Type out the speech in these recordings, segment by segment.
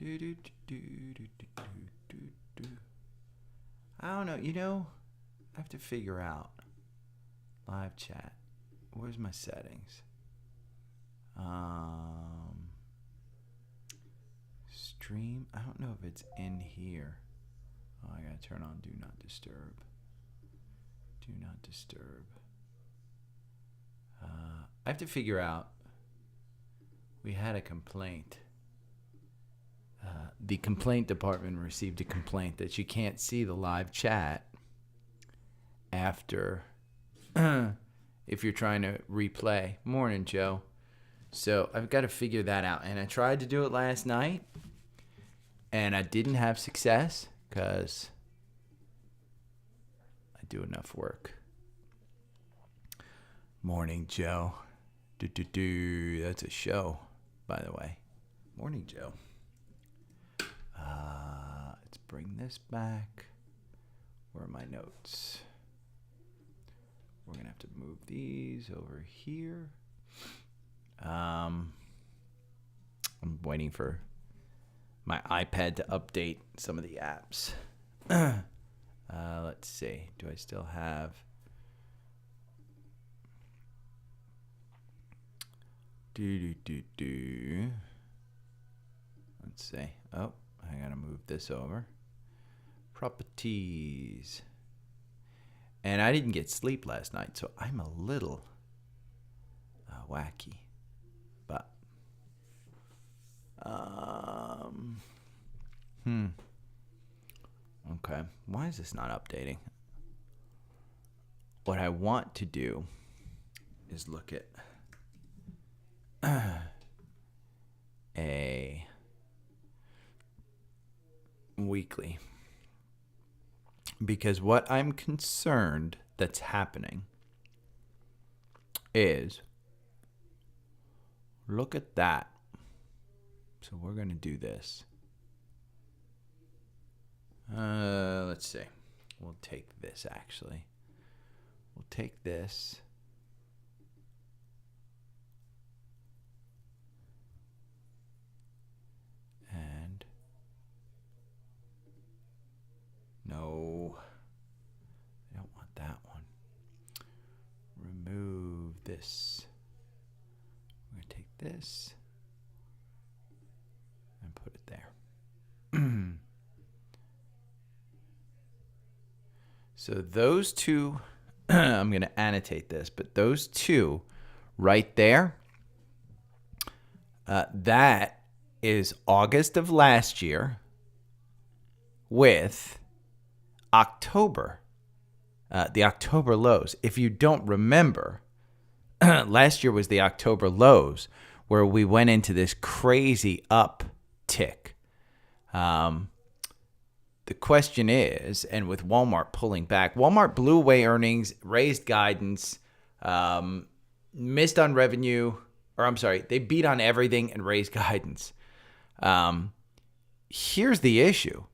I don't know. You know, I have to figure out live chat. Where's my settings? Stream. I don't know if it's in here. Oh, I gotta turn on Do Not Disturb. Do Not Disturb. I have to figure out. We had a complaint. The complaint department received a complaint that you can't see the live chat after if you're trying to replay. Morning, Joe. So I've got to figure that out. And I tried to do it last night, and I didn't have success because I do enough work. Morning, Joe. That's a show, by the way. Morning, Joe. Let's bring this back. Where are my notes? We're going to have to move these over here. I'm waiting for my iPad to update some of the apps. Let's see. Do I still have... Let's see. Oh, I gotta move this over. Properties. And I didn't get sleep last night, so I'm a little wacky. But okay. Why is this not updating? What I want to do is look at a weekly, because what I'm concerned that's happening is, look at that. So we're going to do this. Let's see. We'll take this, actually. We'll take this. And no, I don't want that one. Remove this. We're going to take this and put it there. So those two, I'm going to annotate this, but those two right there, that is August of last year with October, the October lows. If you don't remember, last year was the October lows where we went into this crazy uptick. The question is, and with Walmart pulling back, Walmart blew away earnings, raised guidance, missed on revenue, or I'm sorry, they beat on everything and raised guidance. Here's the issue.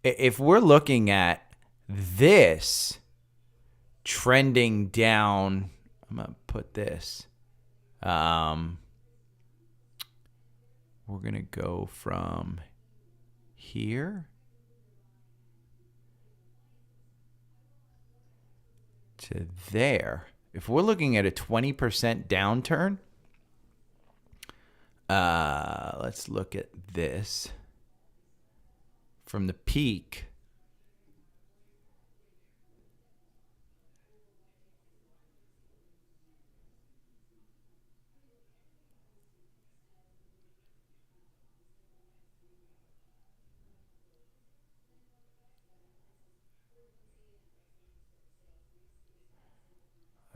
If we're looking at this trending down, I'm going to put this. We're going to go from here to there. If we're looking at a 20% downturn, let's look at this. From the peak,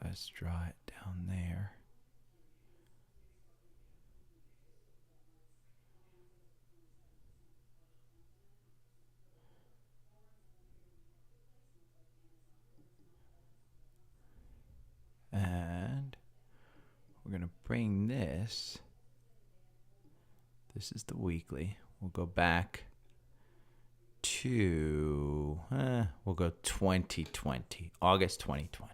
let's draw it down there. And we're going to bring this. This is the weekly. We'll go back to, we'll go 2020, August 2020.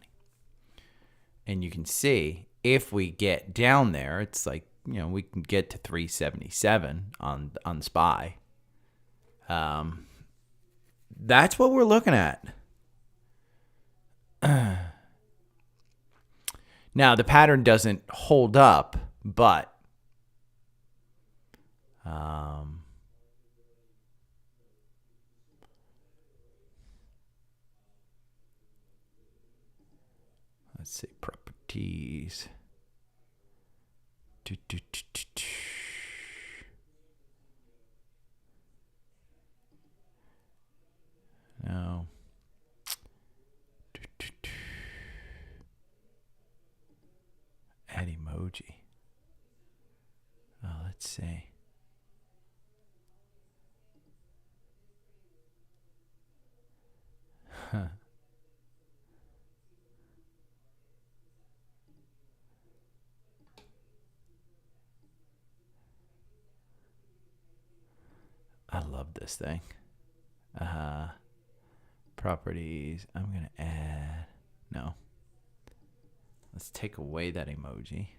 And you can see if we get down there, it's like, you know, we can get to 377 on SPY. That's what we're looking at. Now, the pattern doesn't hold up, but let's see, properties. No. Add emoji. Oh, let's see. Huh. I love this thing. Properties. I'm going to add. No. Let's take away that emoji.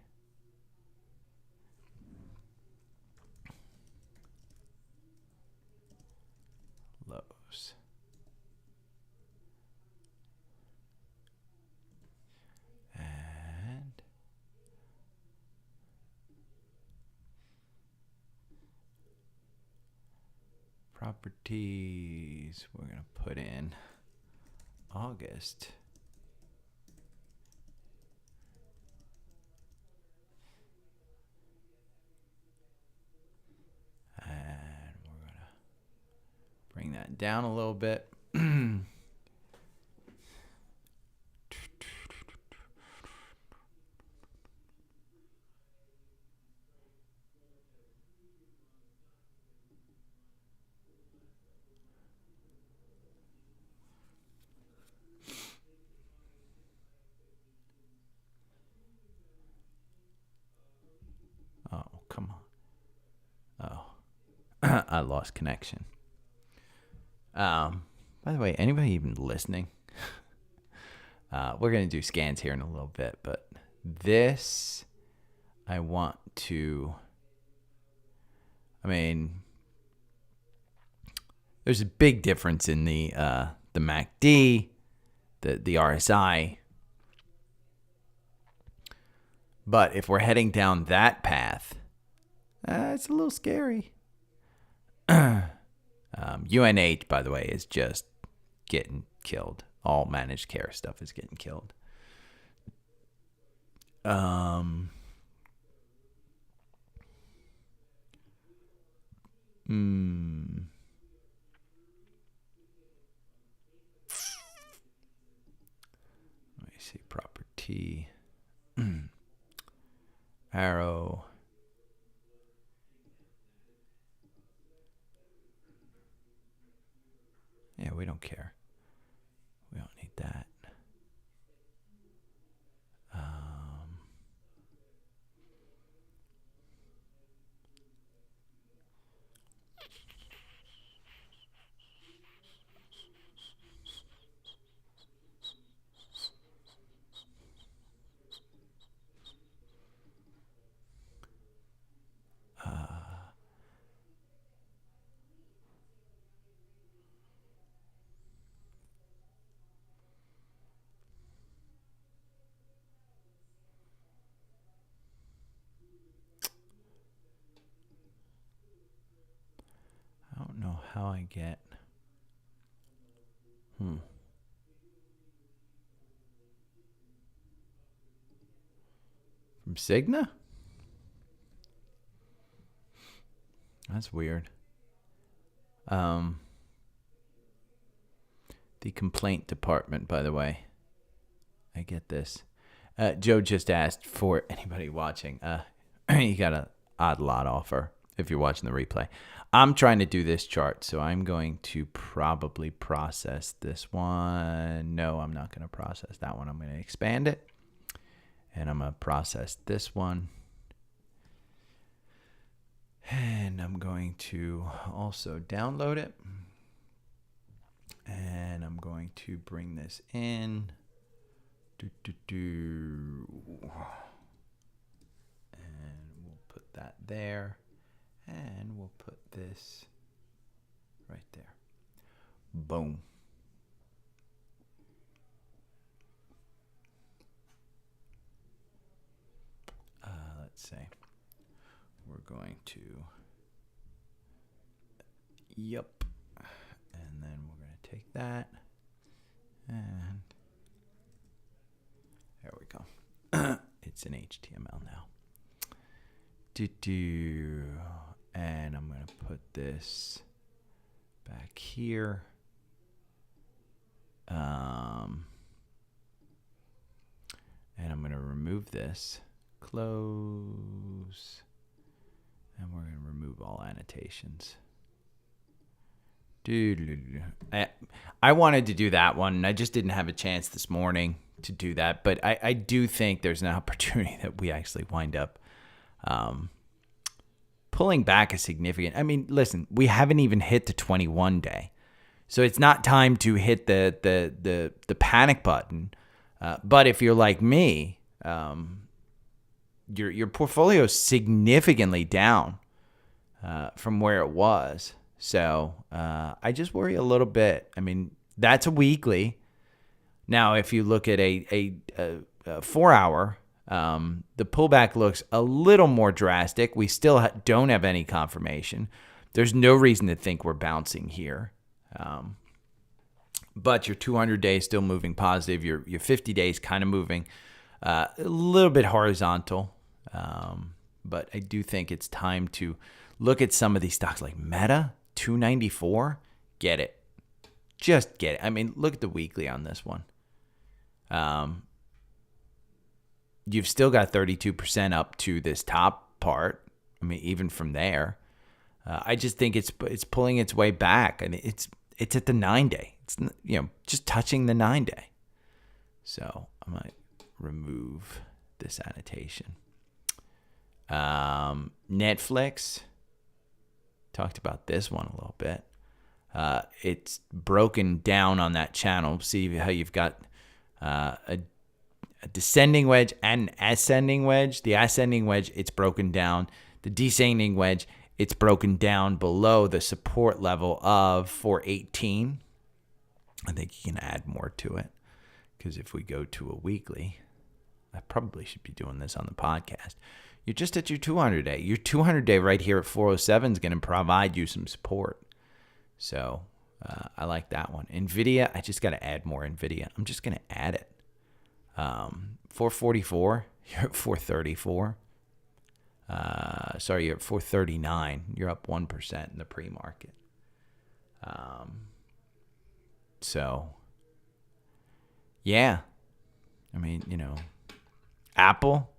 Lows. And properties. We're going to put in August. And we're going to bring that down a little bit. Oh, come on. Oh, I lost connection. By the way, anybody even listening? We're going to do scans here in a little bit, but this, I want to, I mean, there's a big difference in the MACD, the RSI. But if we're heading down that path, it's a little scary. UNH, by the way, is just getting killed. All managed care stuff is getting killed. Let me see, property. Arrow. Yeah, we don't care. We don't need that. I don't know how I get. From Cigna? That's weird. The complaint department, by the way. I get this. Joe just asked for anybody watching. You got an odd lot offer if you're watching the replay. I'm trying to do this chart, so I'm going to probably process this one. No, I'm not going to process that one. I'm going to expand it, and I'm going to process this one. And I'm going to also download it. And I'm going to bring this in. And we'll put that there. And we'll put this right there. Boom. Let's say we're going to, yep, and then we're going to take that, and there we go. It's an HTML now. And I'm going to put this back here. And I'm going to remove this. Close. And we're going to remove all annotations. I wanted to do that one. I just didn't have a chance this morning to do that. But I do think there's an opportunity that we actually wind up pulling back a significant. I mean, listen, we haven't even hit the 21 day. So it's not time to hit the panic button. But if you're like me, your portfolio is significantly down from where it was. So I just worry a little bit. I mean, that's a weekly. Now, if you look at a 4 hour, the pullback looks a little more drastic. We still don't have any confirmation. There's no reason to think we're bouncing here. But your 200 days still moving positive. Your 50 days kind of moving a little bit horizontal. But I do think it's time to look at some of these stocks like Meta, 294. Get it. Just get it. I mean, look at the weekly on this one. You've still got 32% up to this top part. I mean, even from there, I just think it's pulling its way back. I mean, it's at the 9 day. It's, just touching the 9 day. So I might remove this annotation. Netflix. Talked about this one a little bit. It's broken down on that channel. See how you've got a descending wedge and an ascending wedge. The ascending wedge, it's broken down. The descending wedge, it's broken down below the support level of 418. I think you can add more to it, because if we go to a weekly, I probably should be doing this on the podcast. You're just at your 200 day. Your 200 day right here at 407 is going to provide you some support. So I like that one. NVIDIA, I just got to add more NVIDIA. I'm just going to add it. 444, you're at 434. Sorry, you're at 439. You're up 1% in the pre-market. So, yeah. I mean, Apple.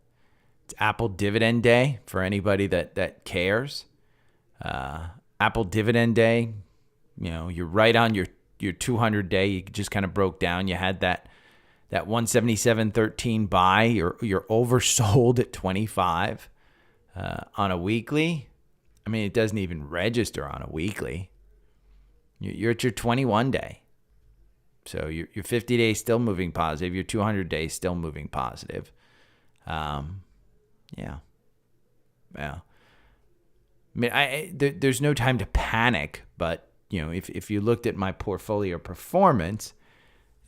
It's Apple dividend day for anybody that cares. Apple dividend day, you're right on your 200 day. You just kind of broke down. You had that 177.13 buy. You're oversold at 25 on a weekly. I mean, it doesn't even register on a weekly. You're at your 21 day. So your 50 days still moving positive. Your 200 days still moving positive. Yeah. I mean, there's no time to panic, but if you looked at my portfolio performance,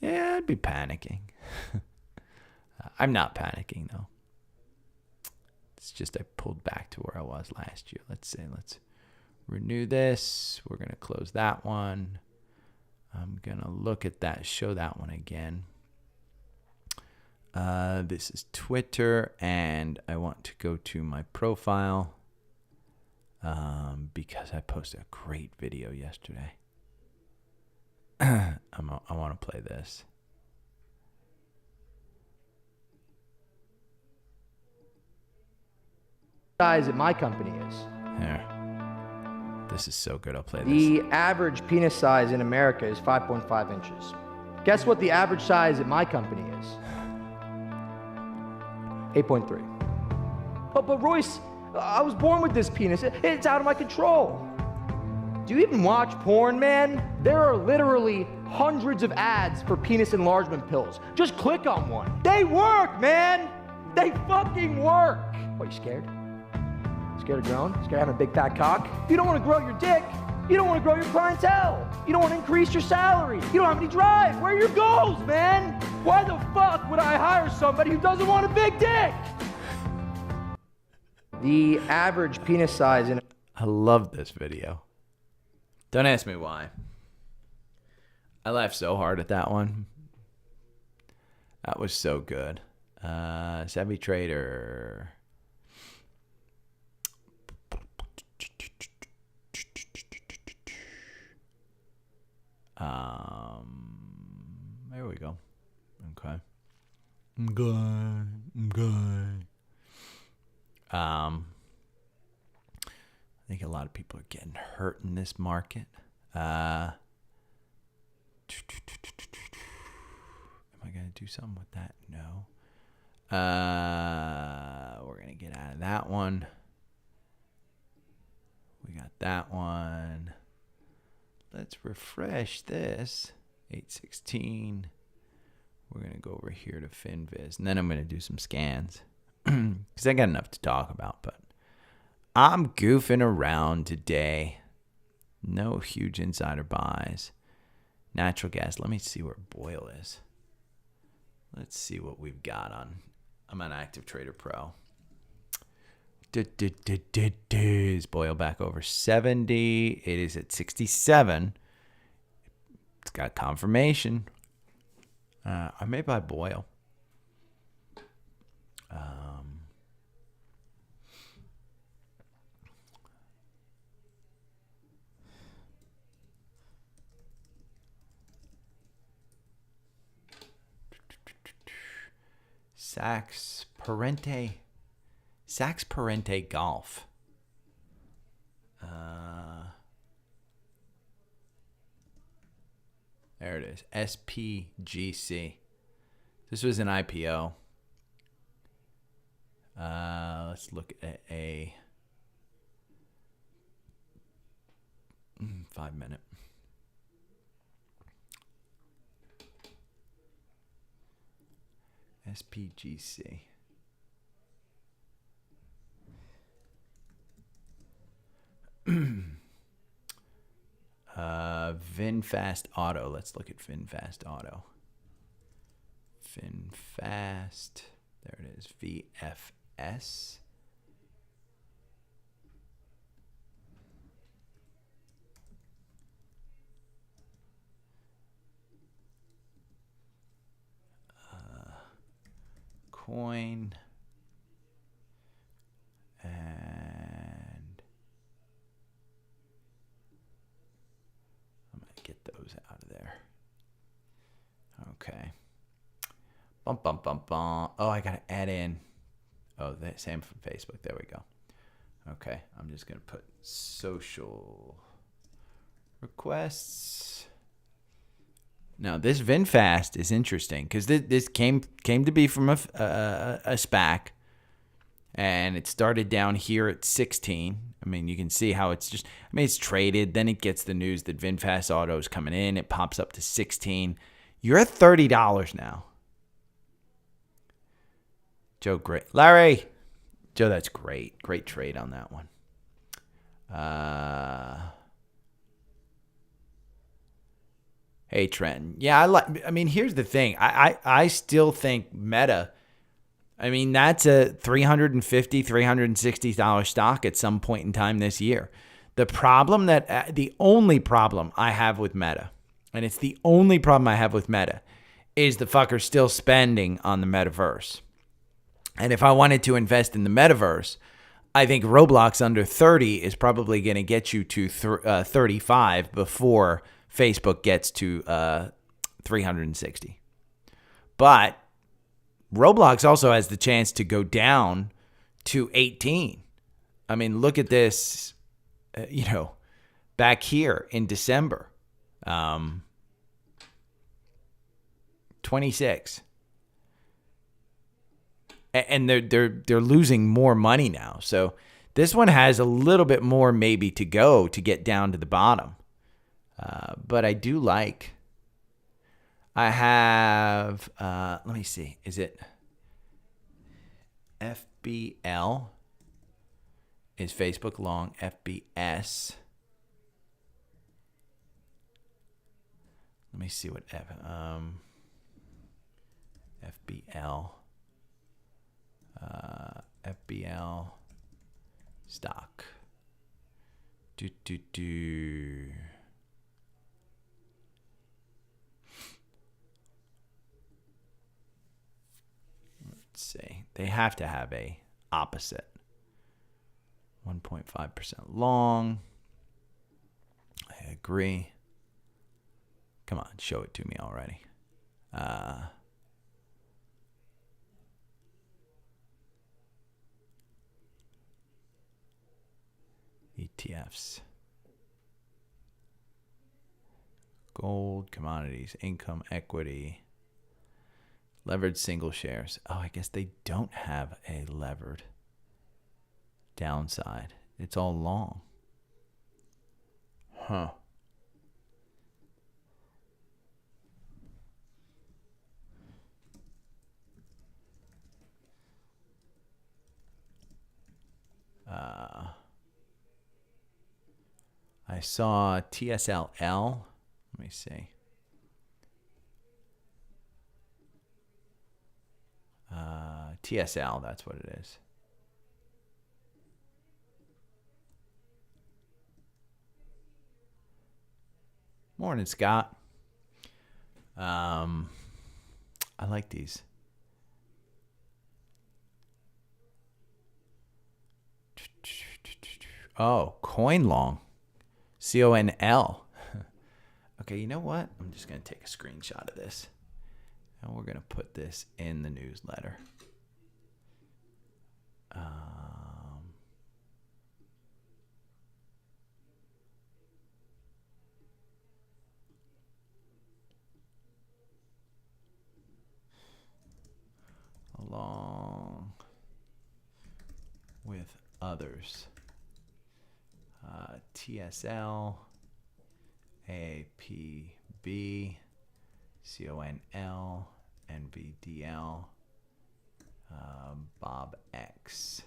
yeah, I'd be panicking. I'm not panicking though. It's just I pulled back to where I was last year. Let's renew this. We're gonna close that one. I'm gonna look at that, show that one again. This is Twitter, and I want to go to my profile because I posted a great video yesterday. I want to play this. Size at my company is. Here. This is so good. I'll play this. The average penis size in America is 5.5 inches. Guess what the average size at my company is? 8.3. But Royce, I was born with this penis. It's out of my control. Do you even watch porn, man? There are literally hundreds of ads for penis enlargement pills. Just click on one. They work, man! They fucking work! What, you scared? Scared of growing? Scared of having a big fat cock? If you don't want to grow your dick, You don't want to grow your clientele. You don't want to increase your salary. You don't have any drive. Where are your goals, man? Why the fuck would I hire somebody who doesn't want a big dick? The average penis size in... I love this video. Don't ask me why. I laughed so hard at that one. That was so good. Savvy Trader. There we go. Okay. I'm good. I think a lot of people are getting hurt in this market. Am I going to do something with that? No. We're going to get out of that one. We got that one. Let's refresh this. 816. We're going to go over here to FinViz. And then I'm going to do some scans. Because I got enough to talk about. But I'm goofing around today. No huge insider buys. Natural gas. Let me see where Boyle is. Let's see what we've got on. I'm on Active Trader Pro. Is Boyle back over 70? It is at 67. It's got confirmation. I may buy Boyle. Sax Parente Golf. There it is. SPGC. This was an IPO. Let's look at a 5-minute. SPGC. VinFast Auto. Let's look at VinFast Auto. VinFast. There it is. VFS. Coin. And I'm going to get those out of there. Okay. Bum. Oh, I got to add in. Oh, the same from Facebook. There we go. Okay. I'm just going to put social requests. Now, this VinFast is interesting because this came to be from a SPAC, and it started down here at 16. I mean, you can see how it's just, I mean, it's traded. Then it gets the news that VinFast Auto is coming in. It pops up to 16. You're at $30 now. Joe, great. Larry. Joe, that's great. Great trade on that one. Hey, Trenton. Yeah, I mean, here's the thing. I still think Meta, I mean, that's a $350, $360 stock at some point in time this year. The only problem I have with Meta, and it's the only problem I have with Meta, is the fucker's still spending on the metaverse. And if I wanted to invest in the metaverse, I think Roblox under 30 is probably going to get you to 35 before Facebook gets to 360. But Roblox also has the chance to go down to 18. I mean, look at this, back here in December. 26. And they're losing more money now. So this one has a little bit more maybe to go to get down to the bottom. But I do like, I have, let me see, is it FBL is Facebook long, FBS me see what FBL. FBL stock. Let's see. They have to have a opposite. 1.5% long. I agree. Come on, show it to me already. ETFs. Gold, commodities, income, equity. Levered single shares. Oh, I guess they don't have a levered downside. It's all long. Huh. I saw TSLL. Let me see. TSL, that's what it is. Morning, Scott. I like these. Oh, coin long. CONL. Okay, you know what? I'm just going to take a screenshot of this. And we're going to put this in the newsletter. Along with others. TSL, AAPB, CONL, NVDL, Bob X.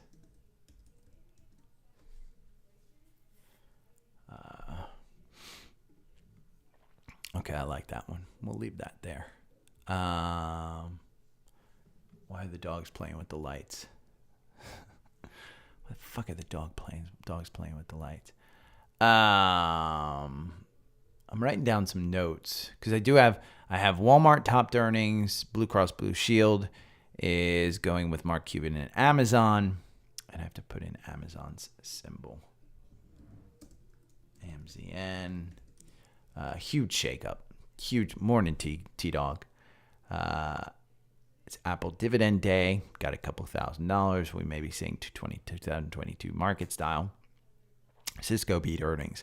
Okay, I like that one. We'll leave that there. Why are the dogs playing with the lights? What the fuck are the dogs playing with the lights? I'm writing down some notes because I have Walmart topped earnings. Blue Cross Blue Shield is going with Mark Cuban and Amazon, and I have to put in Amazon's symbol. AMZN, huge shakeup, huge morning T-Dog. It's Apple dividend day. Got a couple $1,000. We may be seeing 2022 market style. Cisco beat earnings.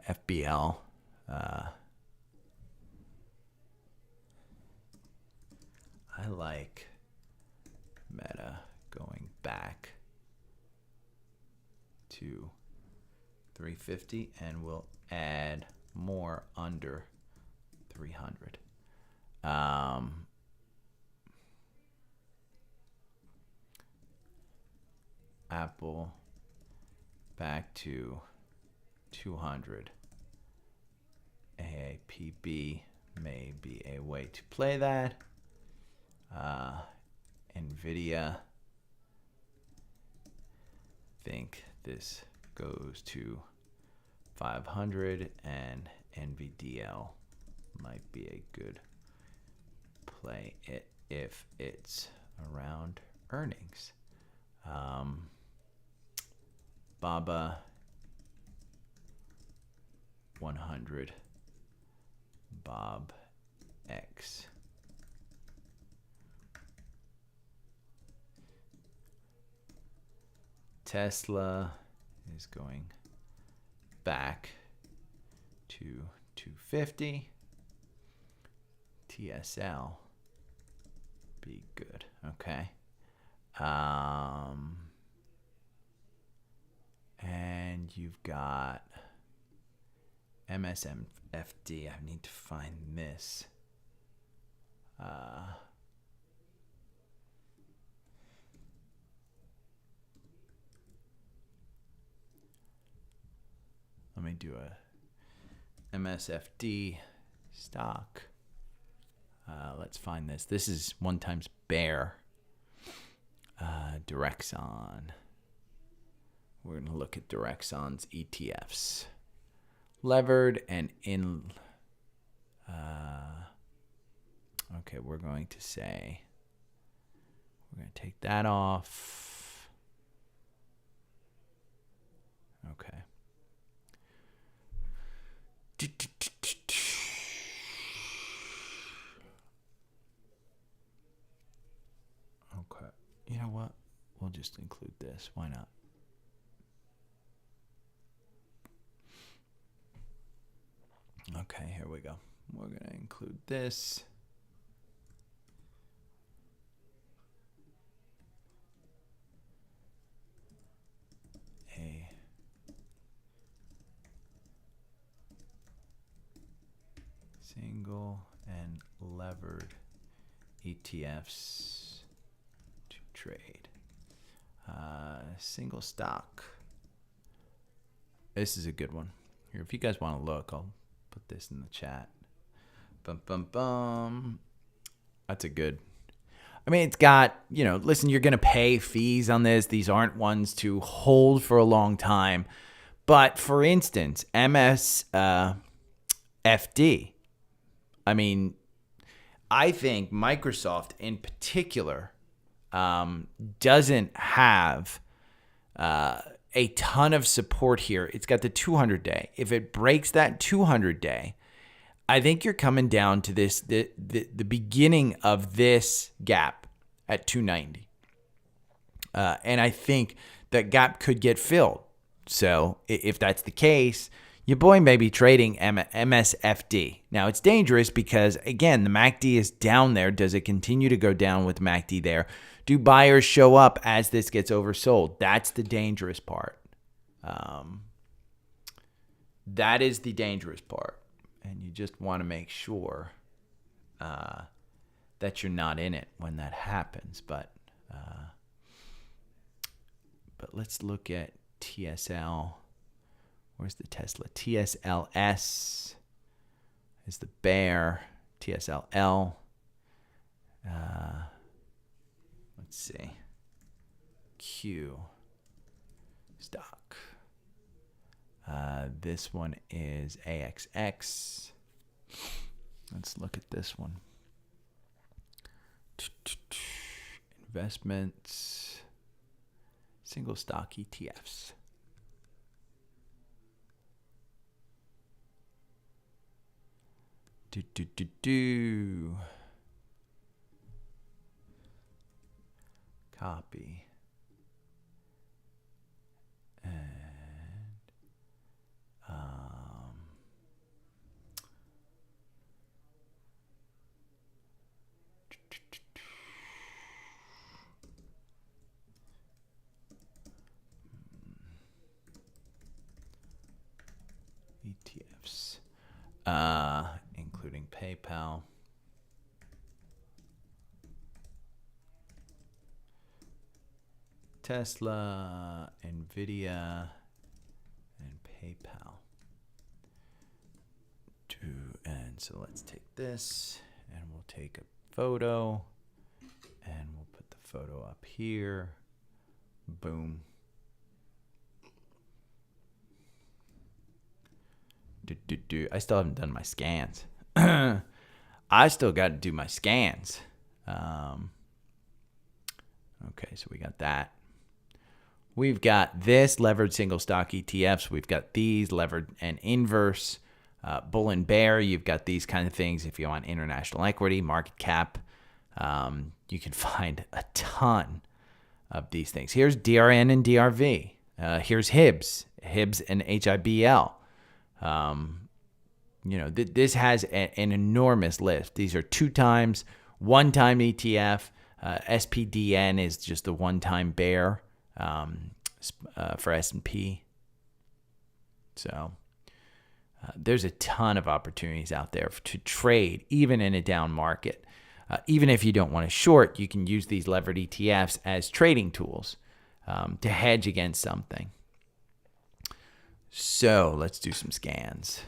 FBL. I like Meta going back to 350, and we'll add more under 300. Apple back to 200. AAPB may be a way to play that. NVIDIA, think this goes to 500, and NVDL might be a good play if it's around earnings. BABA 100, Bob X. Tesla is going back to 250. TSL, be good. Okay. And you've got MSMFD. I need to find this. Let me do a MSFD stock. Let's find this. This is 1 times bear. Direxon. We're going to look at Direxon's ETFs. Levered and in. Okay, we're going to say, we're going to take that off. Okay. Okay. You know what? We'll just include this. Why not? Okay, here we go. We're going to include this. A single and levered ETFs to trade. Single stock. This is a good one. Here, if you guys want to look, I'll put this in the chat. Bum, bum, bum. That's a good. I mean, it's got, listen, you're going to pay fees on this. These aren't ones to hold for a long time. But for instance, MSFD. I mean, I think Microsoft in particular doesn't have a ton of support here. It's got the 200-day. If it breaks that 200-day, I think you're coming down to this the beginning of this gap at 290. And I think that gap could get filled. So if that's the case, your boy may be trading MSFD. Now, it's dangerous because, again, the MACD is down there. Does it continue to go down with MACD there? Do buyers show up as this gets oversold? That's the dangerous part. That is the dangerous part. And you just want to make sure that you're not in it when that happens. But let's look at TSL. Where's the Tesla? TSLS is the bear. TSLL. Let's see. Q stock. This one is AXX. Let's look at this one. Investments. Single stock ETFs. Copy. And ETFs, including PayPal. Tesla, Nvidia, and PayPal. And so let's take this and we'll take a photo and we'll put the photo up here. Boom. I still haven't done my scans. I still got to do my scans. Okay, so we got that. We've got this levered single stock ETFs. We've got these levered and inverse. Bull and bear, you've got these kind of things. If you want international equity, market cap, you can find a ton of these things. Here's DRN and DRV. Here's HIBS and HIBL. This has an enormous list. These are 2 times, 1 time ETF. SPDN is just the 1-time bear for S&P. So there's a ton of opportunities out there to trade, even in a down market. Even if you don't want to short, you can use these levered ETFs as trading tools to hedge against something. So let's do some scans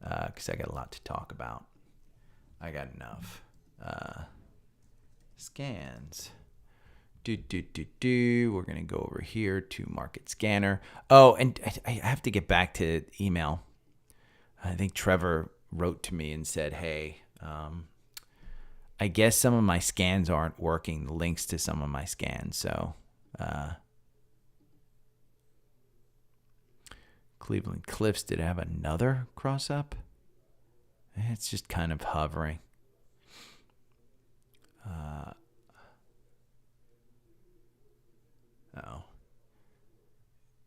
because I got a lot to talk about. I got enough. Scans. We're going to go over here to Market Scanner. Oh, and I have to get back to email. I think Trevor wrote to me and said, hey, I guess some of my scans aren't working, the links to some of my scans. So Cleveland Cliffs, did it have another cross up? It's just kind of hovering.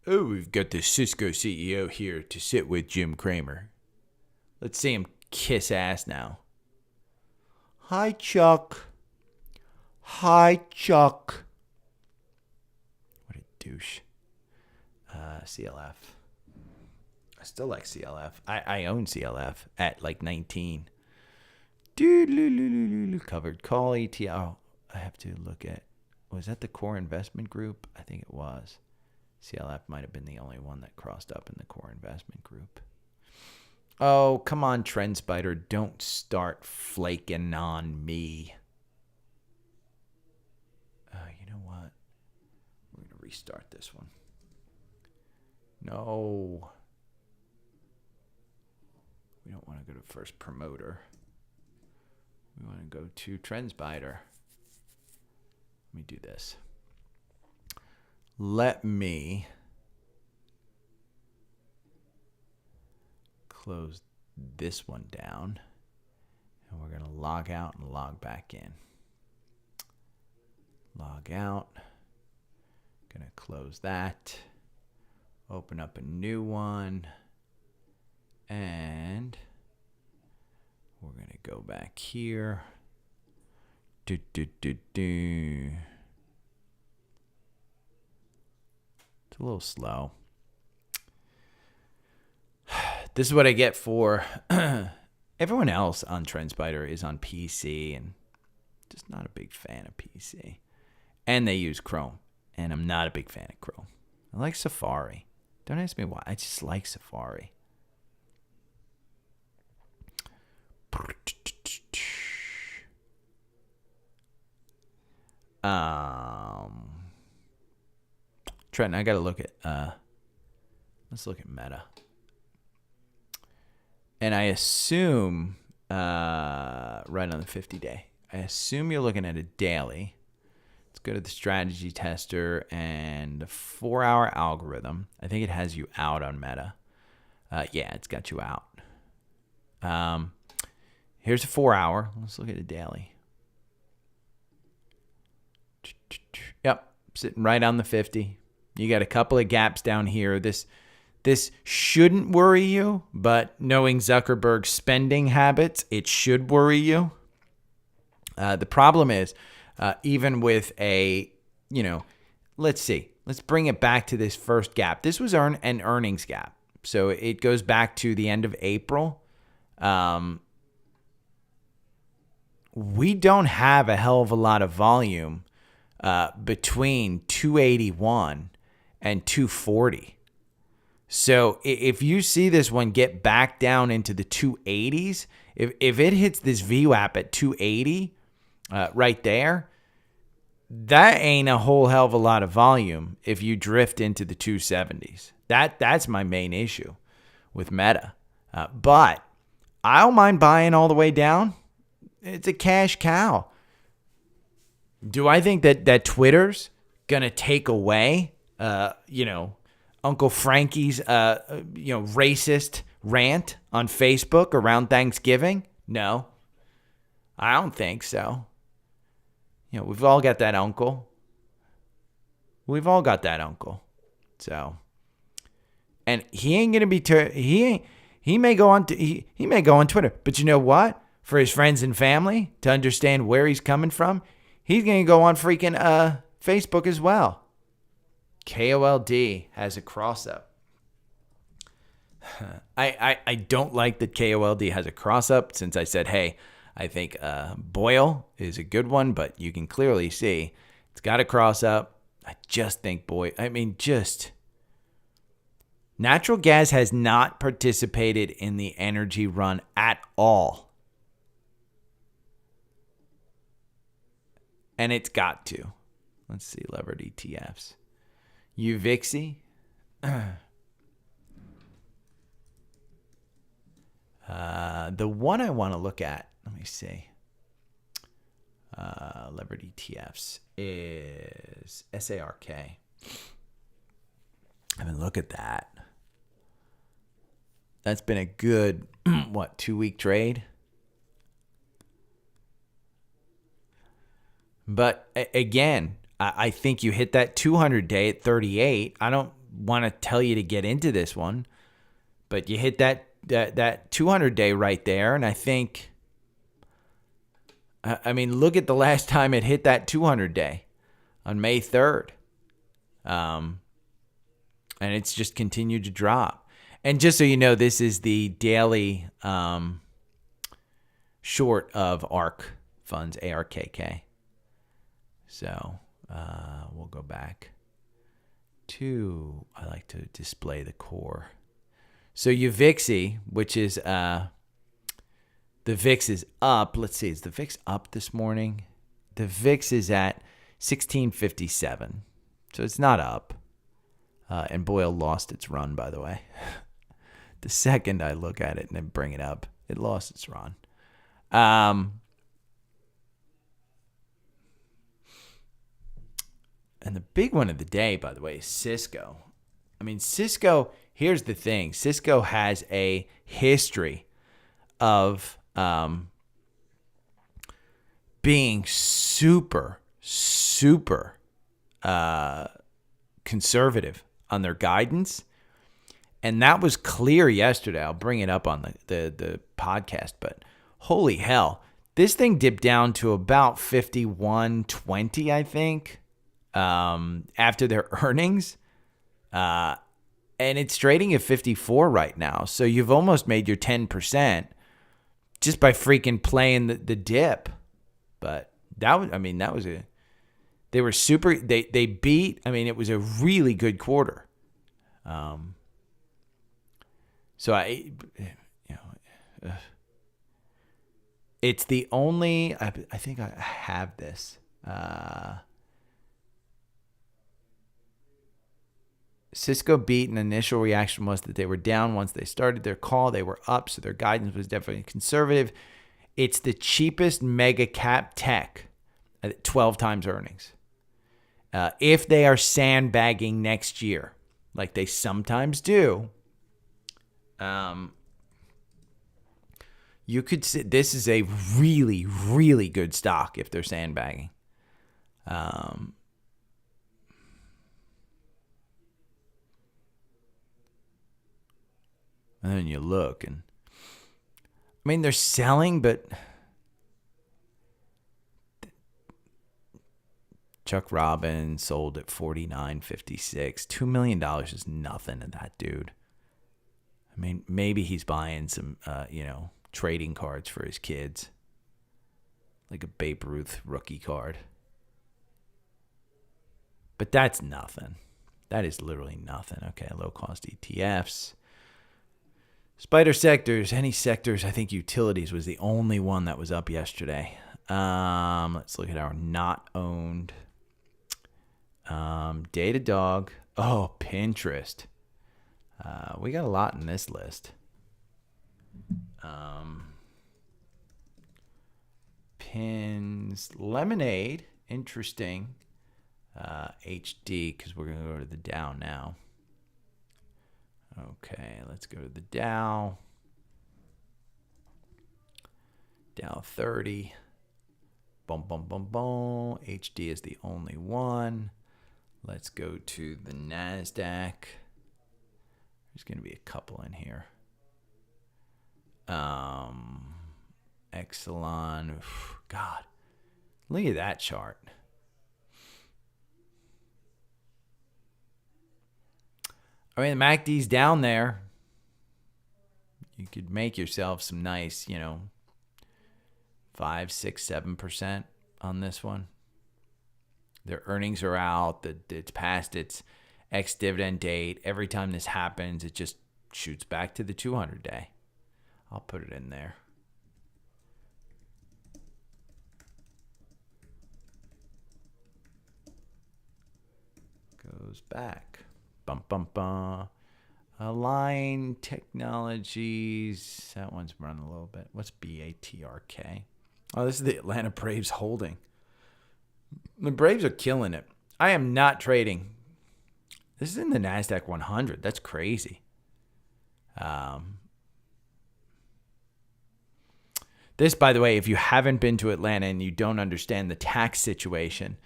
Oh, we've got the Cisco CEO here to sit with Jim Cramer. Let's see him kiss ass now. Hi, Chuck. Hi, Chuck. What a douche. CLF. I still like CLF. I own CLF at like 19. Covered call ETL. I have to look at. Was that the core investment group? I think it was. CLF might have been the only one that crossed up in the core investment group. Oh, come on, TrendSpider. Don't start flaking on me. You know what? We're going to restart this one. No. We don't want to go to first promoter. We want to go to TrendSpider. Let me do this. Let me close this one down. And we're going to log out and log back in. Log out. Going to close that. Open up a new one. And we're going to go back here. It's a little slow. This is what I get for everyone else on TrendSpider is on PC, and just not a big fan of PC. And they use Chrome, and I'm not a big fan of Chrome. I like Safari. Don't ask me why. I just like Safari. Trenton, I gotta look at let's look at Meta. And I assume right on the 50-day. I assume you're looking at a daily. Let's go to the strategy tester and the 4-hour algorithm. I think it has you out on Meta. Yeah, it's got you out. Here's a 4-hour. Let's look at a daily. Yep, sitting right on the 50. You got a couple of gaps down here. This shouldn't worry you, but knowing Zuckerberg's spending habits, it should worry you. The problem is, even with let's see. Let's bring it back to this first gap. This was an earnings gap. So it goes back to the end of April. We don't have a hell of a lot of volume between 281 and 240. So if you see this one get back down into the 280s, if it hits this VWAP at 280 right there, that ain't a whole hell of a lot of volume if you drift into the 270s. That's my main issue with Meta. But I don't mind buying all the way down. It's a cash cow. Do I think that Twitter's going to take away, Uncle Frankie's, racist rant on Facebook around Thanksgiving? No, I don't think so. We've all got that uncle. We've all got that uncle. So, and he ain't going to be, he may go on, he may go on Twitter, but you know what? For his friends and family to understand where he's coming from, he's going to go on freaking Facebook as well. KOLD has a cross-up. I don't like that KOLD has a cross-up since I said, hey, I think Boyle is a good one, but you can clearly see it's got a cross-up. I just think natural gas has not participated in the energy run at all. And it's got to. Let's see, levered ETFs. UVIXI. The one I want to look at, let me see. Levered ETFs is SARK. I mean, look at that. That's been a good, 2-week trade? But again, I think you hit that 200-day at 38. I don't want to tell you to get into this one, but you hit that 200-day right there, and I think, I mean, look at the last time it hit that 200-day on May 3rd. And it's just continued to drop. And just so you know, this is the daily short of ARK funds, ARKK. So we'll go back to, I like to display the core. So UVIXI, which is, the VIX is up. Let's see, is the VIX up this morning? The VIX is at 1657. So it's not up. And Boyle lost its run, by the way. The second I look at it and then bring it up, it lost its run. And the big one of the day, by the way, is Cisco. I mean, Cisco, here's the thing. Cisco has a history of being super conservative on their guidance. And that was clear yesterday. I'll bring it up on the podcast, but holy hell, this thing dipped down to about 51.20, I think, after their earnings. And it's trading at 54 right now. So you've almost made your 10% just by freaking playing the dip. But they were super, they beat, I mean, it was a really good quarter. So it's the only, I think I have this. Cisco beat, and the initial reaction was that they were down once they started their call. They were up, so their guidance was definitely conservative. It's the cheapest mega cap tech at 12 times earnings. If they are sandbagging next year, like they sometimes do, you could say this is a really, really good stock if they're sandbagging. And then you look, and I mean, they're selling, but Chuck Robbins sold at $49.56. $2 million is nothing to that dude. I mean, maybe he's buying some, trading cards for his kids, like a Babe Ruth rookie card. But that's nothing. That is literally nothing. Okay, low-cost ETFs. Spider sectors, any sectors, I think utilities was the only one that was up yesterday. Let's look at our not owned. Datadog. Oh, Pinterest. We got a lot in this list. Pins. Lemonade. Interesting. HD, because we're going to go to the Dow now. Okay, let's go to the Dow. Dow 30. Boom, boom, boom, boom. HD is the only one. Let's go to the NASDAQ. There's going to be a couple in here. Exelon. God, look at that chart. I mean, the MACD's down there. You could make yourself some nice, 5, 6, 7% on this one. Their earnings are out. It's past its ex-dividend date. Every time this happens, it just shoots back to the 200-day. I'll put it in there. goes back. Bum, bum, bum. Align Technologies. That one's running a little bit. What's BATRK? Oh, this is the Atlanta Braves holding. The Braves are killing it. I am not trading. This is in the NASDAQ 100. That's crazy. This, by the way, if you haven't been to Atlanta and you don't understand the tax situation,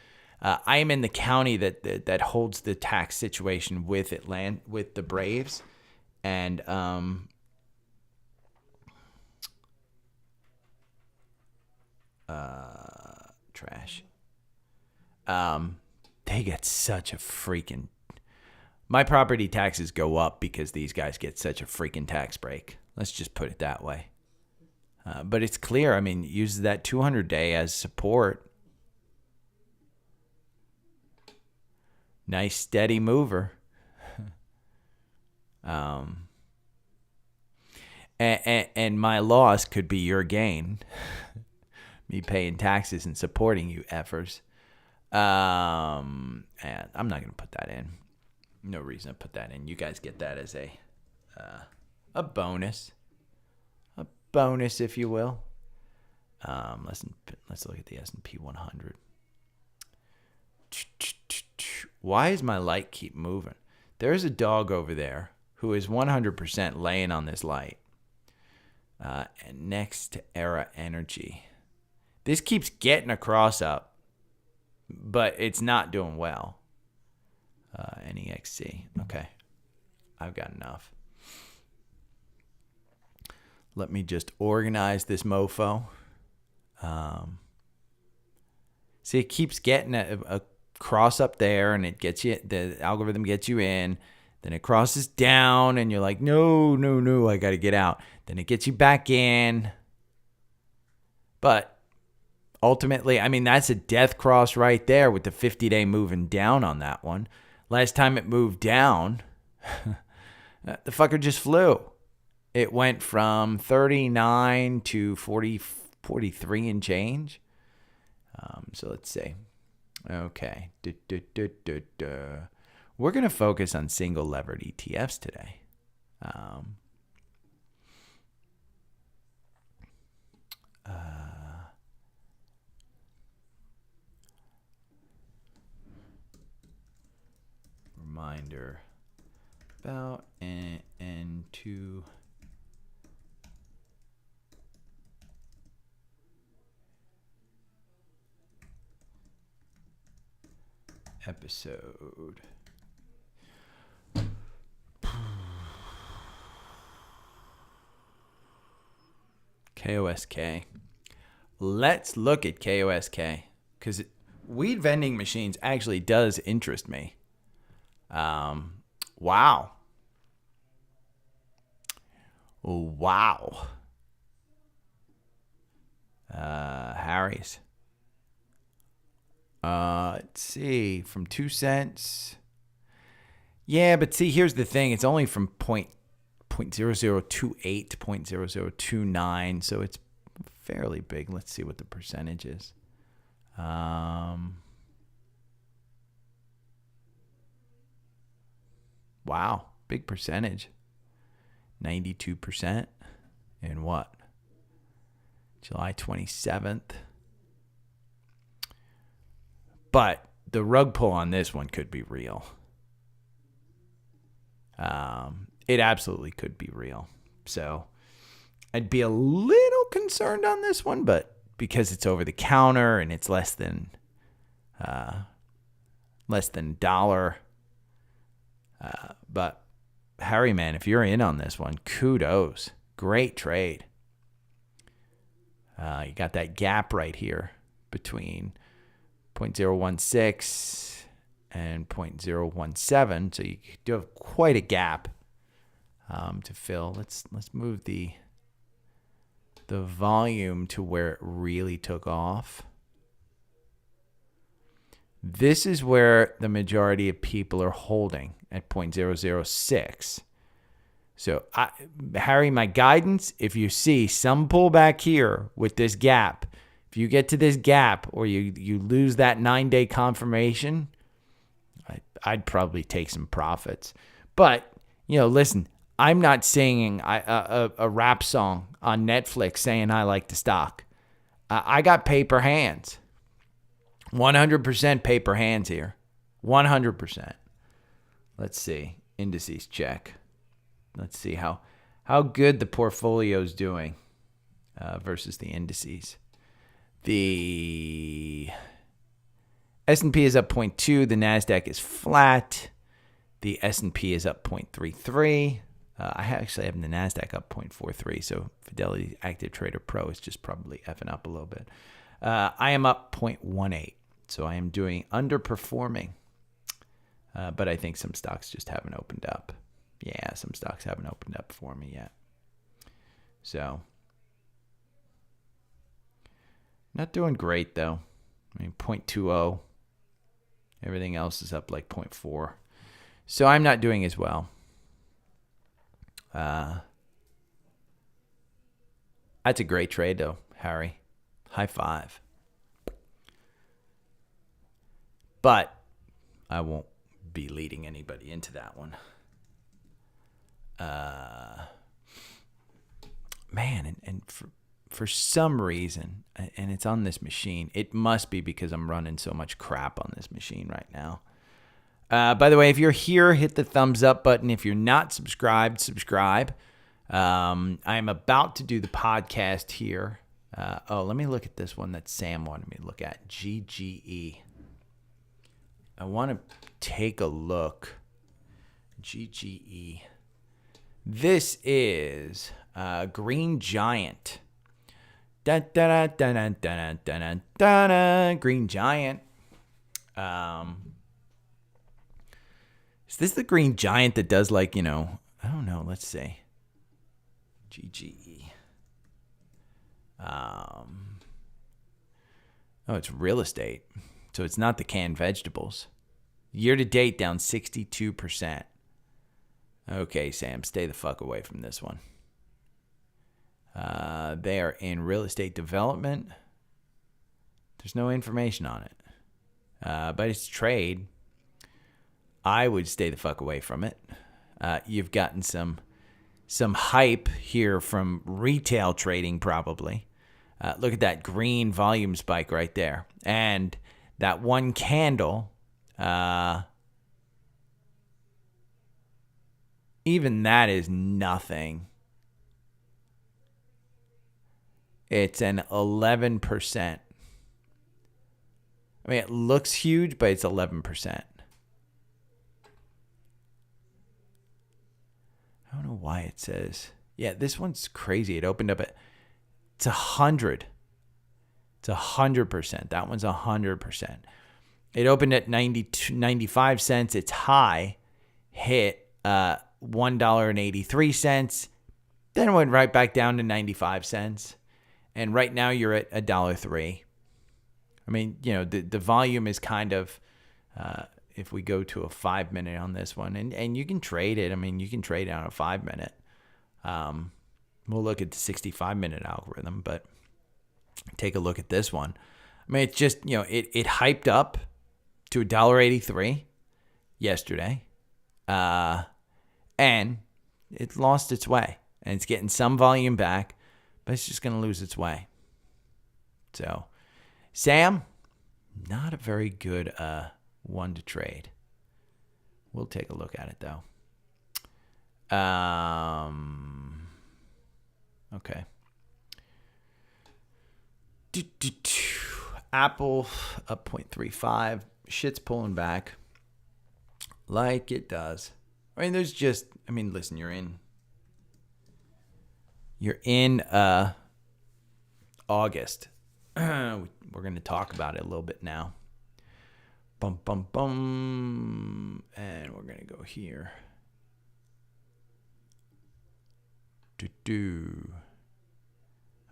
I am in the county that holds the tax situation with Atlanta, with the Braves, and trash. They get such a freaking. My property taxes go up because these guys get such a freaking tax break. Let's just put it that way. But it's clear. I mean, use that 200-day as support. Nice steady mover. And my loss could be your gain. Me paying taxes and supporting you effers. And I'm not going to put that in. No reason to put that in. You guys get that as a bonus. A bonus, if you will. Let's look at the S&P 100. Why does my light keep moving? There's a dog over there who is 100% laying on this light. And next to Era Energy. This keeps getting a cross up, but it's not doing well. NEXC. Okay. I've got enough. Let me just organize this mofo. See, it keeps getting a cross up there, and it gets you. The algorithm gets you in. Then it crosses down, and you're like, no, I got to get out. Then it gets you back in. But ultimately, I mean, that's a death cross right there with the 50-day moving down on that one. Last time it moved down, the fucker just flew. It went from 39 to 43 and change. So let's see. Okay. We're going to focus on single levered ETFs today. Reminder about N2 episode. KOSK. Let's look at KOSK because weed vending machines actually does interest me. Wow. Harry's. Let's see, from 2 cents. Yeah, but see, here's the thing. It's only from 0.0028 to 0.0029, so it's fairly big. Let's see what the percentage is. Wow, big percentage. 92% in what? July 27th. But the rug pull on this one could be real. It absolutely could be real. So I'd be a little concerned on this one, but because it's over the counter and it's less than $1. But Harry, man, if you're in on this one, kudos. Great trade. You got that gap right here between 0.016 and 0.017. So you do have quite a gap to fill. Let's move the volume to where it really took off. This is where the majority of people are holding at 0.006. So, Harry, my guidance, if you see some pullback here with this gap, if you get to this gap or you lose that 9-day confirmation, I'd probably take some profits. But, listen, I'm not singing a rap song on Netflix saying I like the stock. I got paper hands. 100% paper hands here. 100%. Let's see. Indices check. Let's see how good the portfolio's doing versus the indices. The S&P is up 0.2. The NASDAQ is flat. The S&P is up 0.33. I actually have the NASDAQ up 0.43, so Fidelity Active Trader Pro is just probably effing up a little bit. I am up 0.18, so I am doing underperforming. But I think some stocks just haven't opened up. Yeah, some stocks haven't opened up for me yet. So, not doing great, though. I mean, 0.20. Everything else is up like 0.4. So I'm not doing as well. That's a great trade, though, Harry. High five. But I won't be leading anybody into that one. Man, and for some reason, and it's on this machine, it must be because I'm running so much crap on this machine right now. By the way, if you're here, hit the thumbs up button. If you're not subscribed, subscribe. I'm about to do the podcast here. Let me look at this one that Sam wanted me to look at. GGE. I want to take a look. GGE. This is Green Giant. Green Giant. Is this the Green Giant that does I don't know, let's see. GGE. It's real estate. So it's not the canned vegetables. Year to date down 62%. Okay, Sam, stay the fuck away from this one. They are in real estate development. There's no information on it. But it's trade. I would stay the fuck away from it. You've gotten some hype here from retail trading probably. Look at that green volume spike right there. And that one candle, even that is nothing. It's an 11%. I mean, it looks huge, but it's 11%. I don't know why it says. Yeah, this one's crazy. It opened up at, it's 100. It's 100%. That one's 100%. It opened at 95 cents. Its high hit $1.83. Then it went right back down to 95 cents. And right now you're at $1.03. I mean, the volume is kind of, if we go to a 5-minute on this one, and you can trade it. I mean, you can trade it on a 5-minute. We'll look at the 65-minute algorithm, but take a look at this one. I mean, it's just, it hyped up to $1.83 yesterday, and it lost its way. And it's getting some volume back, but it's just going to lose its way. So, Sam, not a very good one to trade. We'll take a look at it, though. Okay. Apple up 0.35. Shit's pulling back like it does. I mean, listen, you're in August. We're going to talk about it a little bit now. Bum, bum, bum. And we're going to go here.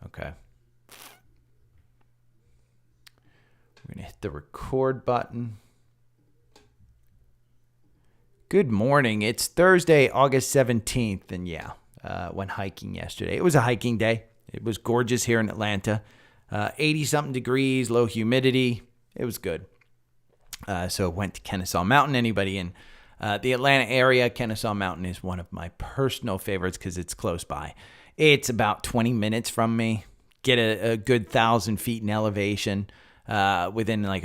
Okay. We're going to hit the record button. Good morning. It's Thursday, August 17th. And went hiking yesterday. It was a hiking day. It was gorgeous here in Atlanta. 80-something degrees, low humidity. It was good. So went to Kennesaw Mountain. Anybody in the Atlanta area, Kennesaw Mountain is one of my personal favorites because it's close by. It's about 20 minutes from me. Get a good 1,000 feet in elevation within like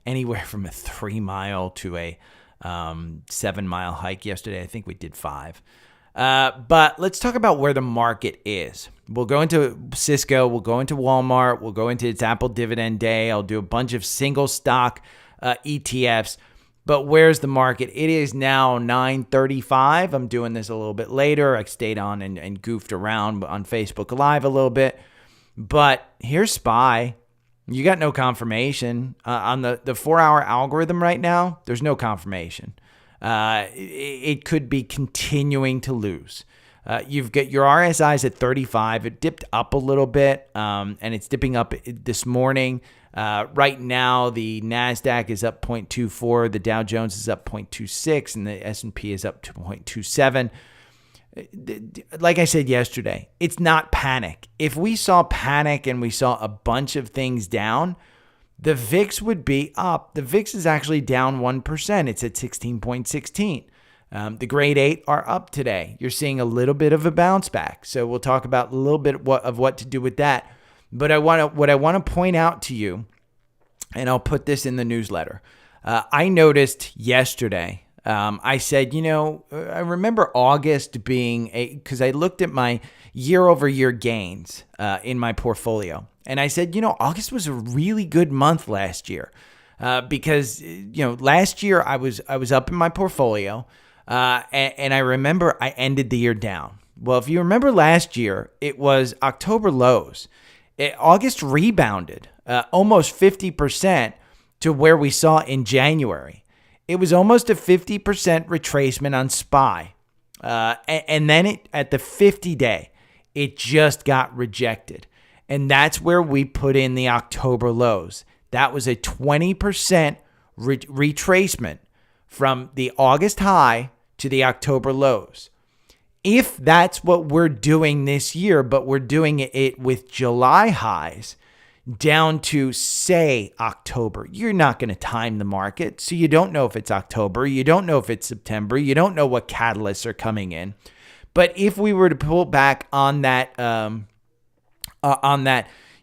anywhere from a 3 mile to a 7 mile hike. Yesterday, I think we did 5. But let's talk about where the market is. We'll go into Cisco. We'll go into Walmart. We'll go into its Apple dividend day. I'll do a bunch of single stock ETFs. But where's the market? It is now 9:35. I'm doing this a little bit later. I stayed on and goofed around on Facebook Live a little bit. But here's SPY. You got no confirmation. On the 4-hour algorithm right now, there's no confirmation. It could be continuing to lose. You've got your RSI's at 35. It dipped up a little bit, and it's dipping up this morning. Right now, the NASDAQ is up 0.24. The Dow Jones is up 0.26, and the S&P is up 2.27. Like I said yesterday, it's not panic. If we saw panic and we saw a bunch of things down, the VIX would be up. The VIX is actually down 1%. It's at 16.16. The grade 8 are up today. You're seeing a little bit of a bounce back. So we'll talk about a little bit of what to do with that. But what I want to point out to you, and I'll put this in the newsletter. I noticed yesterday, I said, I remember August being because I looked at my year-over-year gains in my portfolio. And I said, August was a really good month last year because, last year I was up in my portfolio and I remember I ended the year down. Well, if you remember last year, it was October lows. August rebounded almost 50% to where we saw in January. It was almost a 50% retracement on SPY. And then at the 50-day, it just got rejected. And that's where we put in the October lows. That was a 20% retracement from the August high to the October lows. If that's what we're doing this year, but we're doing it with July highs down to, say, October, you're not going to time the market. So you don't know if it's October. You don't know if it's September. You don't know what catalysts are coming in. But if we were to pull back on that,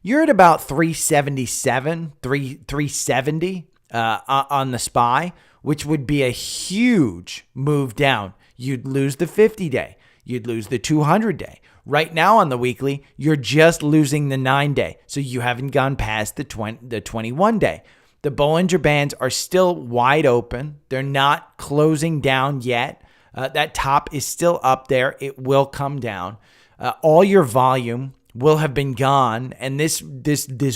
you're at about 377, 370 on the SPY, which would be a huge move down. You'd lose the 50-day. You'd lose the 200-day. Right now on the weekly, you're just losing the 9-day. So you haven't gone past the 21-day. The Bollinger Bands are still wide open. They're not closing down yet. That top is still up there. It will come down. All your volume will have been gone. And this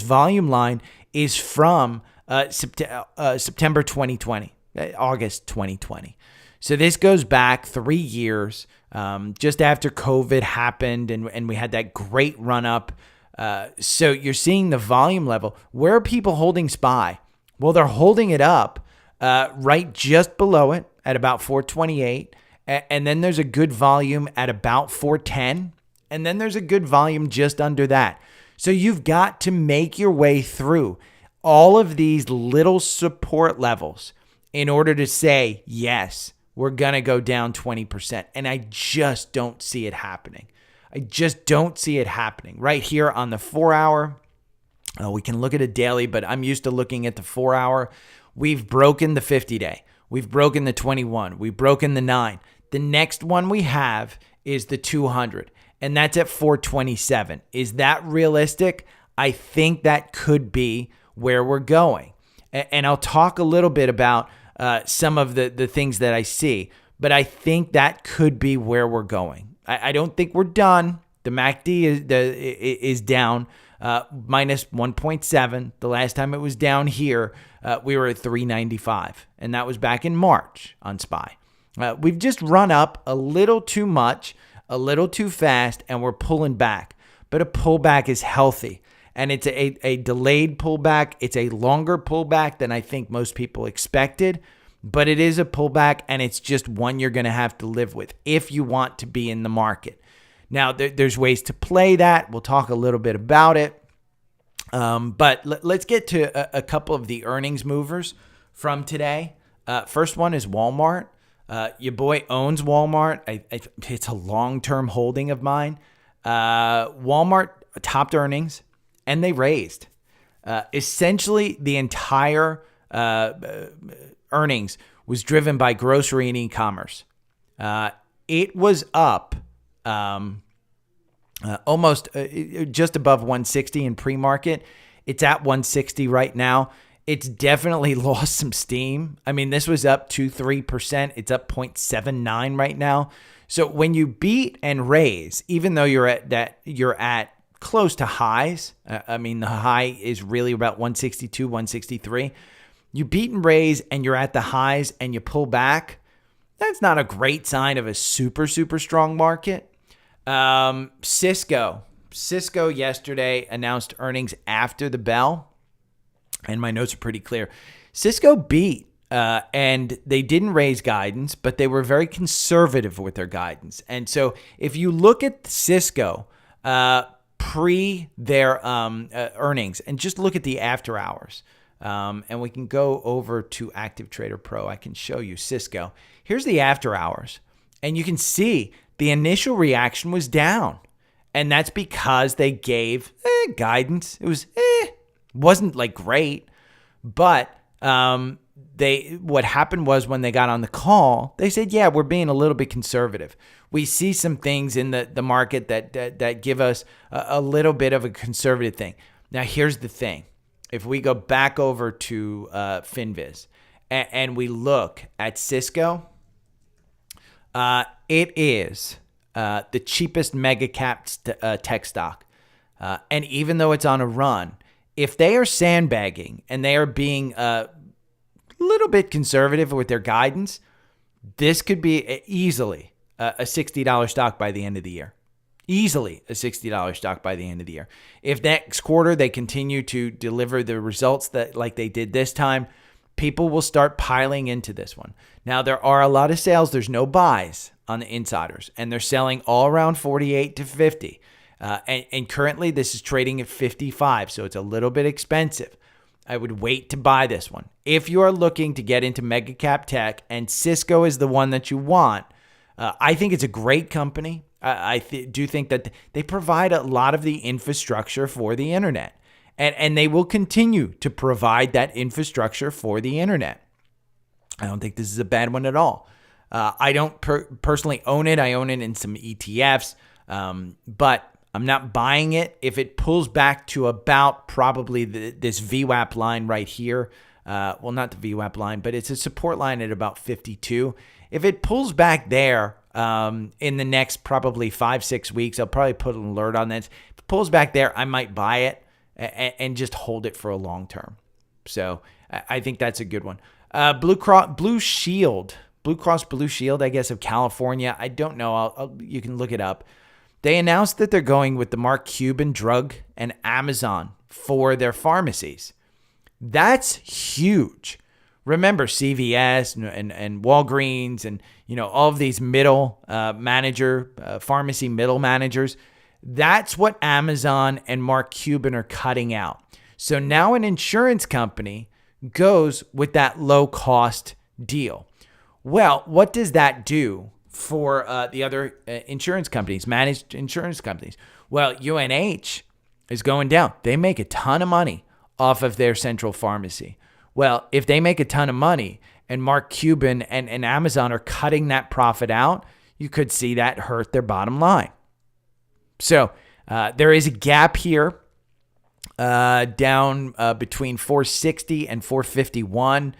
volume line is from September 2020, August 2020. So this goes back 3 years, just after COVID happened and we had that great run up. So you're seeing the volume level. Where are people holding SPY? Well, they're holding it up right just below it at about 428. And then there's a good volume at about 410. And then there's a good volume just under that. So you've got to make your way through all of these little support levels in order to say, yes, we're going to go down 20%. And I just don't see it happening. I just don't see it happening. Right here on the 4-hour, we can look at a daily, but I'm used to looking at the 4-hour. We've broken the 50-day. We've broken the 21. We've broken the 9. The next one we have is the 200, and that's at 427. Is that realistic? I think that could be where we're going. And I'll talk a little bit about some of the things that I see, but I think that could be where we're going. I don't think we're done. The MACD is down minus 1.7. The last time it was down here, we were at 395, and that was back in March on SPY. We've just run up a little too much, a little too fast, and we're pulling back. But a pullback is healthy, and it's a delayed pullback. It's a longer pullback than I think most people expected, but it is a pullback, and it's just one you're going to have to live with if you want to be in the market. Now, there's ways to play that. We'll talk a little bit about it. But let's get to a couple of the earnings movers from today. First one is Walmart. Your boy owns Walmart. It's a long-term holding of mine. Walmart topped earnings, and they raised. Essentially, the entire earnings was driven by grocery and e-commerce. It was up almost just above 160 in pre-market. It's at 160 right now. It's definitely lost some steam. I mean, this was up 2-3%. It's up 0.79 right now. So when you beat and raise, even though you're at close to highs, I mean, the high is really about 162, 163. You beat and raise and you're at the highs and you pull back. That's not a great sign of a super, super strong market. Cisco yesterday announced earnings after the bell. And my notes are pretty clear. Cisco beat, and they didn't raise guidance, but they were very conservative with their guidance. And so if you look at Cisco pre their earnings and just look at the after hours, and we can go over to Active Trader Pro. I can show you Cisco. Here's the after hours, and you can see the initial reaction was down, and that's because they gave guidance. It was wasn't like great, but what happened was when they got on the call, they said, yeah, we're being a little bit conservative. We see some things in the market that give us a little bit of a conservative thing. Now, here's the thing. If we go back over to FinViz and we look at Cisco, it is the cheapest mega cap tech stock. And even though it's on a run, if they are sandbagging and they are being a little bit conservative with their guidance, this could be easily a $60 stock by the end of the year. Easily a $60 stock by the end of the year. If next quarter they continue to deliver the results that like they did this time, people will start piling into this one. Now, there are a lot of sales. There's no buys on the insiders, and they're selling all around 48 to 50. And currently this is trading at 55, so it's a little bit expensive. I would wait to buy this one. If you are looking to get into mega cap tech and Cisco is the one that you want, I think it's a great company. I do think that they provide a lot of the infrastructure for the internet, and they will continue to provide that infrastructure for the internet. I don't think this is a bad one at all. I don't personally own it. I own it in some ETFs, but I'm not buying it. If it pulls back to about probably this VWAP line right here, well, not the VWAP line, but it's a support line at about 52. If it pulls back there in the next probably 5-6 weeks, I'll probably put an alert on this. If it pulls back there, I might buy it and just hold it for a long term. So I think that's a good one. Blue Cross Blue Shield, I guess, of California. I don't know. You can look it up. They announced that they're going with the Mark Cuban drug and Amazon for their pharmacies. That's huge. Remember CVS and Walgreens and all of these middle pharmacy middle managers. That's what Amazon and Mark Cuban are cutting out. So now an insurance company goes with that low cost deal. Well, what does that do for the other insurance companies, managed insurance companies? Well, UNH is going down. They make a ton of money off of their central pharmacy. Well, if they make a ton of money and Mark Cuban and Amazon are cutting that profit out, you could see that hurt their bottom line. So there is a gap here down between 460 and 451.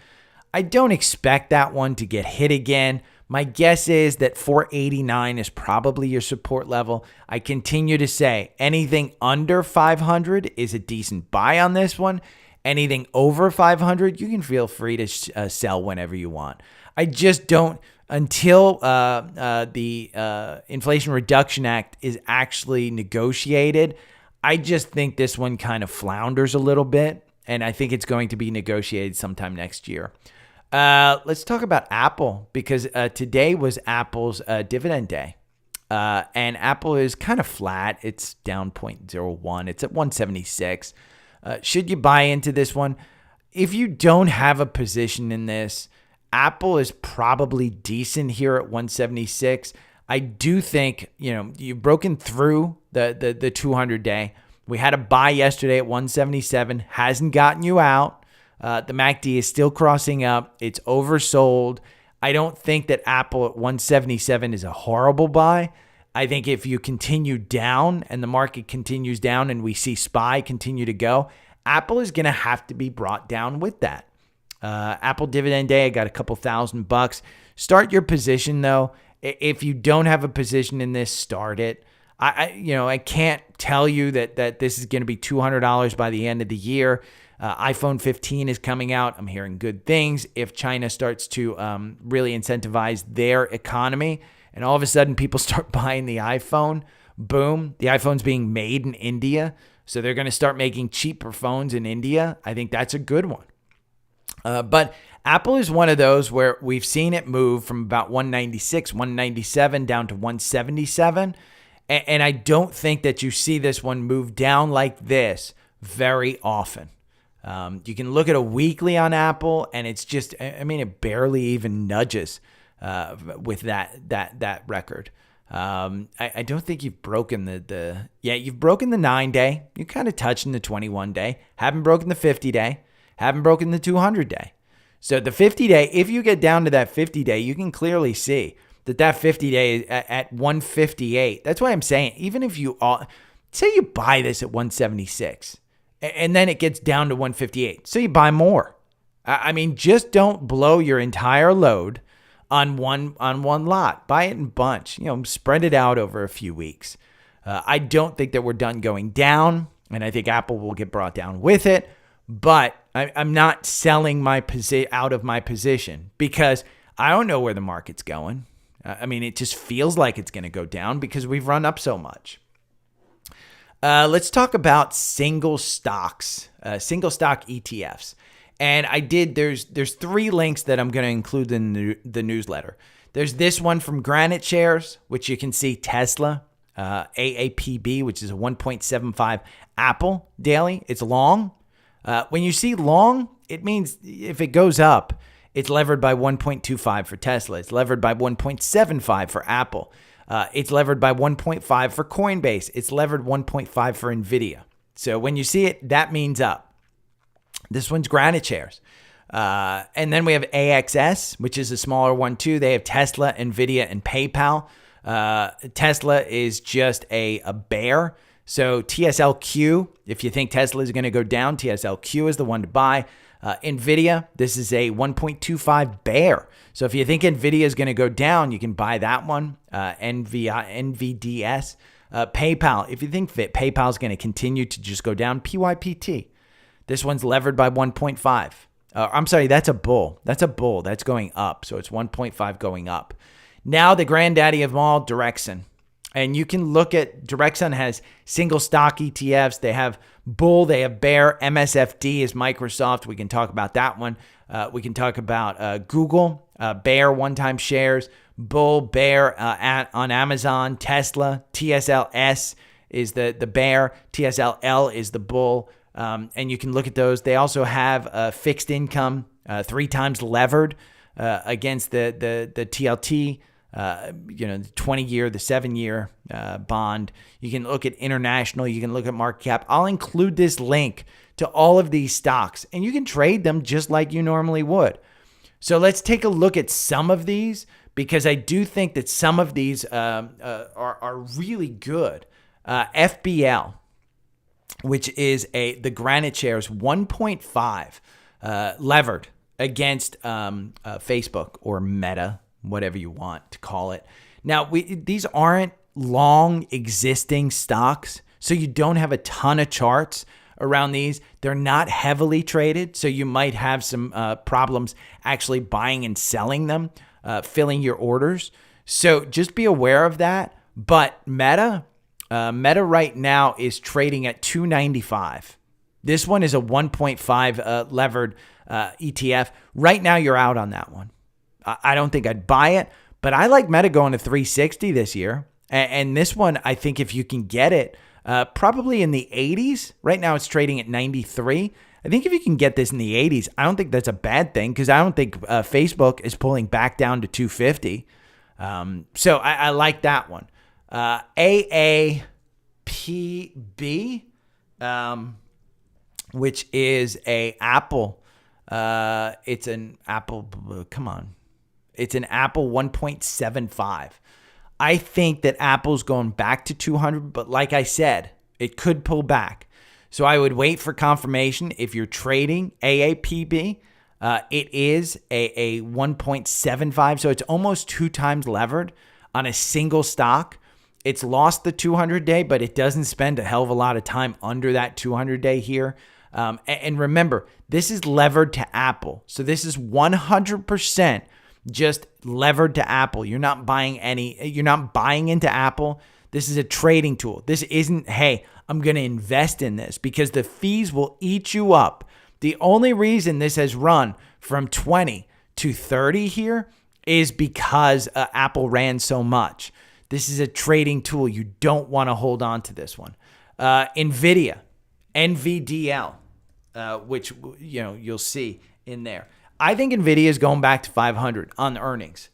I don't expect that one to get hit again. My guess is that 489 is probably your support level. I continue to say anything under 500 is a decent buy on this one. Anything over 500, you can feel free to sell whenever you want. I just don't, until the Inflation Reduction Act is actually negotiated, I just think this one kind of flounders a little bit, and I think it's going to be negotiated sometime next year. Let's talk about Apple, because today was Apple's dividend day. And Apple is kind of flat. It's down 0.01. It's at 176. Should you buy into this one? if you don't have a position in this, Apple is probably decent here at 176. I do think, you've broken through the 200-day. We had a buy yesterday at 177. Hasn't gotten you out. The MACD is still crossing up. It's oversold. I don't think that Apple at 177 is a horrible buy. I think if you continue down and the market continues down and we see SPY continue to go, Apple is going to have to be brought down with that. Apple dividend day, I got a couple $1,000. Start your position though. If you don't have a position in this, start it. I can't tell you that this is going to be $200 by the end of the year. iPhone 15 is coming out. I'm hearing good things. If China starts to really incentivize their economy and all of a sudden people start buying the iPhone, boom, the iPhone's being made in India. So they're going to start making cheaper phones in India. I think that's a good one. But Apple is one of those where we've seen it move from about 196, 197 down to 177. And I don't think that you see this one move down like this very often. You can look at a weekly on Apple, and it's just, it barely even nudges with that record. I don't think you've broken you've broken the 9-day. You're kind of touching the 21-day. Haven't broken the 50-day. Haven't broken the 200-day. So the 50-day, if you get down to that 50-day, you can clearly see that 50-day is at 158. That's why I'm saying, even if say you buy this at 176 and then it gets down to 158, so you buy more. Just don't blow your entire load on one lot. Buy it in bunch. Spread it out over a few weeks. I don't think that we're done going down, and I think Apple will get brought down with it. But I'm not selling my out of my position because I don't know where the market's going. It just feels like it's going to go down because we've run up so much. Let's talk about single stocks, single stock ETFs. And there's 3 links that I'm going to include in the newsletter. There's this one from Granite Shares, which you can see Tesla, AAPB, which is a 1.75 Apple daily. It's long. When you see long, it means if it goes up, it's levered by 1.25 for Tesla. It's levered by 1.75 for Apple. It's levered by 1.5 for Coinbase. It's levered 1.5 for NVIDIA. So when you see it, that means up. This one's Granite Shares. And then we have AXS, which is a smaller one too. They have Tesla, NVIDIA, and PayPal. Tesla is just a bear. So TSLQ, if you think Tesla is going to go down, TSLQ is the one to buy. NVIDIA, this is a 1.25 bear. So if you think NVIDIA is going to go down, you can buy that one. NVDS. PayPal, if you think PayPal is going to continue to just go down, PYPT. This one's levered by 1.5. I'm sorry, that's a bull. That's a bull. That's going up. So it's 1.5 going up. Now the granddaddy of them all, Direxon. And you can look at, Direxon has single stock ETFs. They have bull, they have bear. MSFD is Microsoft. We can talk about that one. We can talk about Google, bear one-time shares, bull, bear on Amazon, Tesla. TSLS is the bear. TSLL is the bull. And you can look at those. They also have fixed income, 3 times levered against the TLT. The 20-year, the 7-year bond. You can look at international. You can look at market cap. I'll include this link to all of these stocks, and you can trade them just like you normally would. So let's take a look at some of these because I do think that some of these are really good. FBL, which is the Granite Shares 1.5 levered against Facebook or Meta, whatever you want to call it. Now, these aren't long existing stocks, so you don't have a ton of charts around these. They're not heavily traded, so you might have some problems actually buying and selling them, filling your orders. So just be aware of that. But Meta right now is trading at 295. This one is a 1.5 levered ETF. Right now, you're out on that one. I don't think I'd buy it, but I like Meta going to 360 this year. And this one, I think if you can get it probably in the 80s. Right now it's trading at 93. I think if you can get this in the 80s, I don't think that's a bad thing because I don't think Facebook is pulling back down to 250. So I like that one. AAPB, which is a Apple. It's an Apple. Come on. It's an Apple 1.75. I think that Apple's going back to 200, but like I said, it could pull back. So I would wait for confirmation. If you're trading AAPB, it is a 1.75. So it's almost 2 times levered on a single stock. It's lost the 200-day, but it doesn't spend a hell of a lot of time under that 200-day here. And remember, this is levered to Apple. So this is 100% just levered to Apple. You're not buying into Apple. This is a trading tool. This isn't, hey, I'm going to invest in this because the fees will eat you up. The only reason this has run from 20 to 30 here is because Apple ran so much. This is a trading tool. You don't want to hold on to this one. NVIDIA, NVDL, which you'll see in there. I think NVIDIA is going back to 500 on the earnings.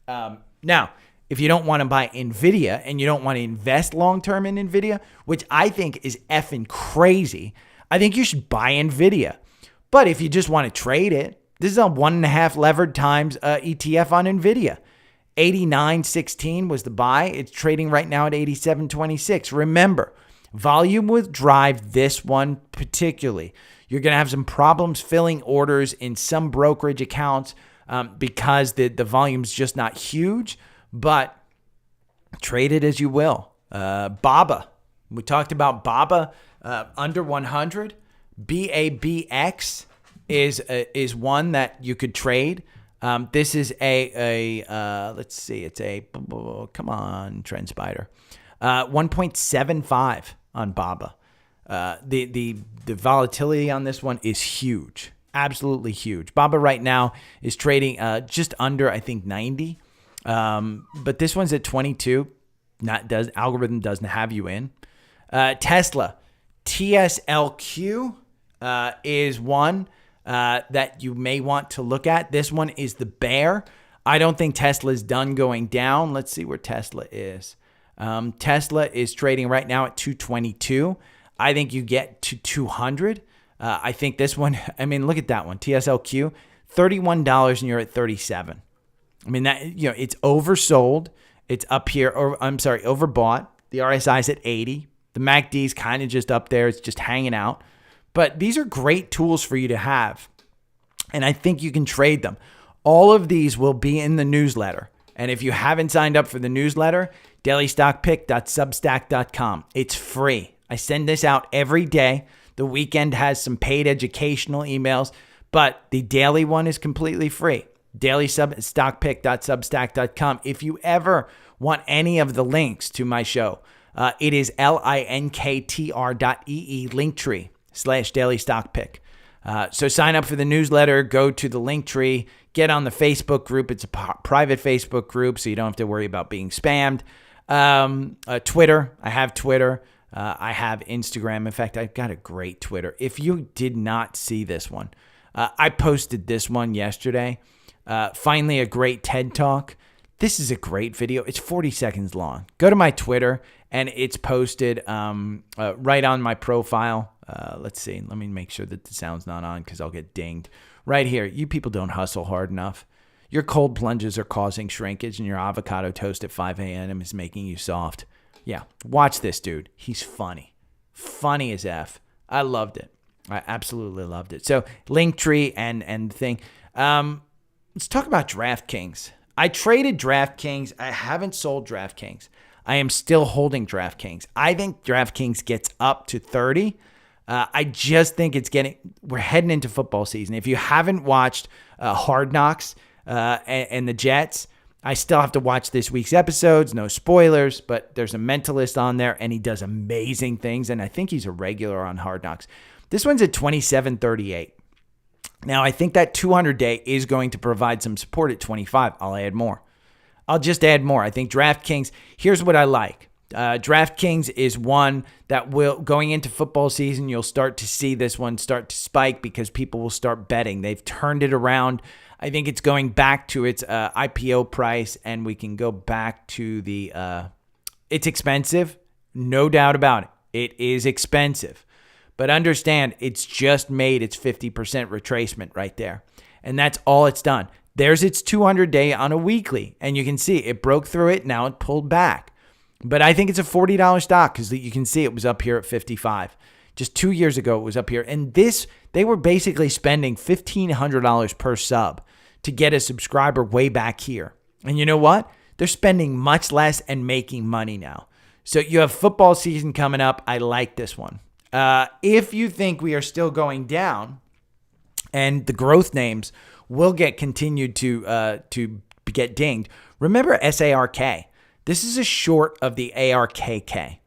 Now, if you don't want to buy NVIDIA and you don't want to invest long-term in NVIDIA, which I think is effing crazy, I think you should buy NVIDIA. But if you just want to trade it, this is a 1.5 levered times ETF on NVIDIA. 89.16 was the buy. It's trading right now at 87.26. Remember, volume will drive this one particularly. You're going to have some problems filling orders in some brokerage accounts because the volume's just not huge. But trade it as you will. BABA. We talked about BABA under 100. BABX is one that you could trade. This is let's see. It's come on, TrendSpider. 1.75 on BABA. The volatility on this one is huge. Absolutely huge. BABA right now is trading just under, I think, 90. But this one's at 22. Algorithm doesn't have you in. Tesla, TSLQ is one that you may want to look at. This one is the bear. I don't think Tesla's done going down. Let's see where Tesla is. Tesla is trading right now at 222. I think you get to 200. I think this one, look at that one. TSLQ, $31 and you're at 37. It's oversold. It's up here, overbought. The RSI's at 80. The MACD's kind of just up there. It's just hanging out. But these are great tools for you to have. And I think you can trade them. All of these will be in the newsletter. And if you haven't signed up for the newsletter, dailystockpick.substack.com. It's free. I send this out every day. The weekend has some paid educational emails, but the daily one is completely free. dailystockpick.substack.com. If you ever want any of the links to my show, it is linktr.ee, Linktree/dailystockpick. So sign up for the newsletter, go to the Linktree, get on the Facebook group. It's a private Facebook group, so you don't have to worry about being spammed. Twitter, I have Twitter. I have Instagram. In fact, I've got a great Twitter. If you did not see this one, I posted this one yesterday. Finally, a great TED Talk. This is a great video. It's 40 seconds long. Go to my Twitter, and it's posted right on my profile. Let's see. Let me make sure that the sound's not on because I'll get dinged. Right here. You people don't hustle hard enough. Your cold plunges are causing shrinkage, and your avocado toast at 5 a.m. is making you soft. Yeah, watch this dude. He's funny. Funny as F. I loved it. I absolutely loved it. So Linktree and thing. Let's talk about DraftKings. I traded DraftKings. I haven't sold DraftKings. I am still holding DraftKings. I think DraftKings gets up to 30. I just think we're heading into football season. If you haven't watched Hard Knocks and the Jets, I still have to watch this week's episodes. No spoilers, but there's a mentalist on there, and he does amazing things, and I think he's a regular on Hard Knocks. This one's at 27.38. Now, I think that 200-day is going to provide some support at 25. I'll add more. I'll just add more. I think DraftKings, here's what I like. DraftKings is one that will, going into football season, you'll start to see this one start to spike because people will start betting. They've turned it around. I think it's going back to its IPO price, and we can go back to it's expensive, no doubt about it. It is expensive. But understand, it's just made its 50% retracement right there. And that's all it's done. There's its 200-day on a weekly, and you can see it broke through it. Now it pulled back. But I think it's a $40 stock because you can see it was up here at 55. Just 2 years ago, it was up here. And they were basically spending $1,500 per sub to get a subscriber way back here. And you know what? They're spending much less and making money now. So you have football season coming up. I like this one. If you think we are still going down and the growth names will get continued to get dinged, remember SARK. This is a short of the ARKK.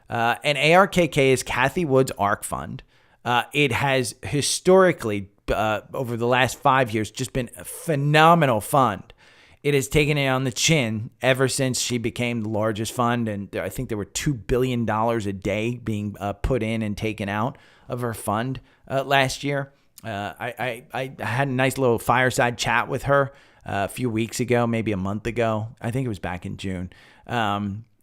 And ARKK is Cathie Wood's ARK fund. It has historically, over the last 5 years, just been a phenomenal fund. It has taken it on the chin ever since she became the largest fund. And I think there were $2 billion a day being put in and taken out of her fund last year. I had a nice little fireside chat with her a few weeks ago, maybe a month ago. I think it was back in June,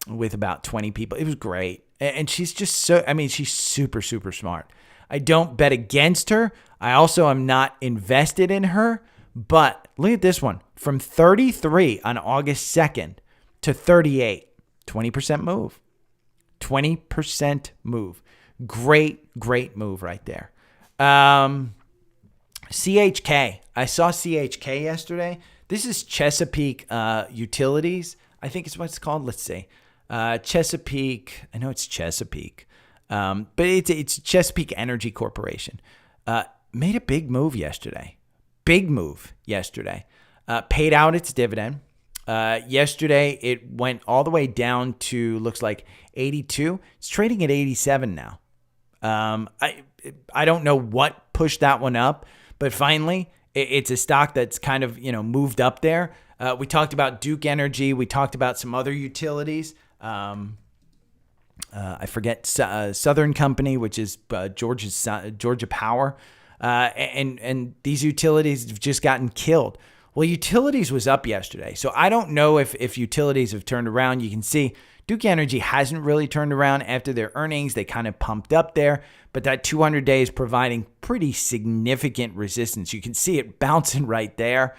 with about 20 people. It was great. And she's just she's super, super smart. I don't bet against her. I also am not invested in her. But look at this one. From 33 on August 2nd to 38, 20% move. 20% move. Great move right there. CHK. I saw CHK yesterday. This is Chesapeake Utilities. I think it's what it's called. Let's see. Chesapeake. I know it's Chesapeake. But it's Chesapeake Energy Corporation. Made a big move yesterday. Paid out its dividend. Yesterday, it went all the way down to, looks like 82. It's trading at 87 now. I don't know what pushed that one up, but finally, it's a stock that's kind of, moved up there. We talked about Duke Energy. We talked about some other utilities. I forget Southern Company, which is Georgia Power. And these utilities have just gotten killed. Well, utilities was up yesterday. So I don't know if utilities have turned around. You can see Duke Energy hasn't really turned around after their earnings. They kind of pumped up there, but that 200-day is providing pretty significant resistance. You can see it bouncing right there.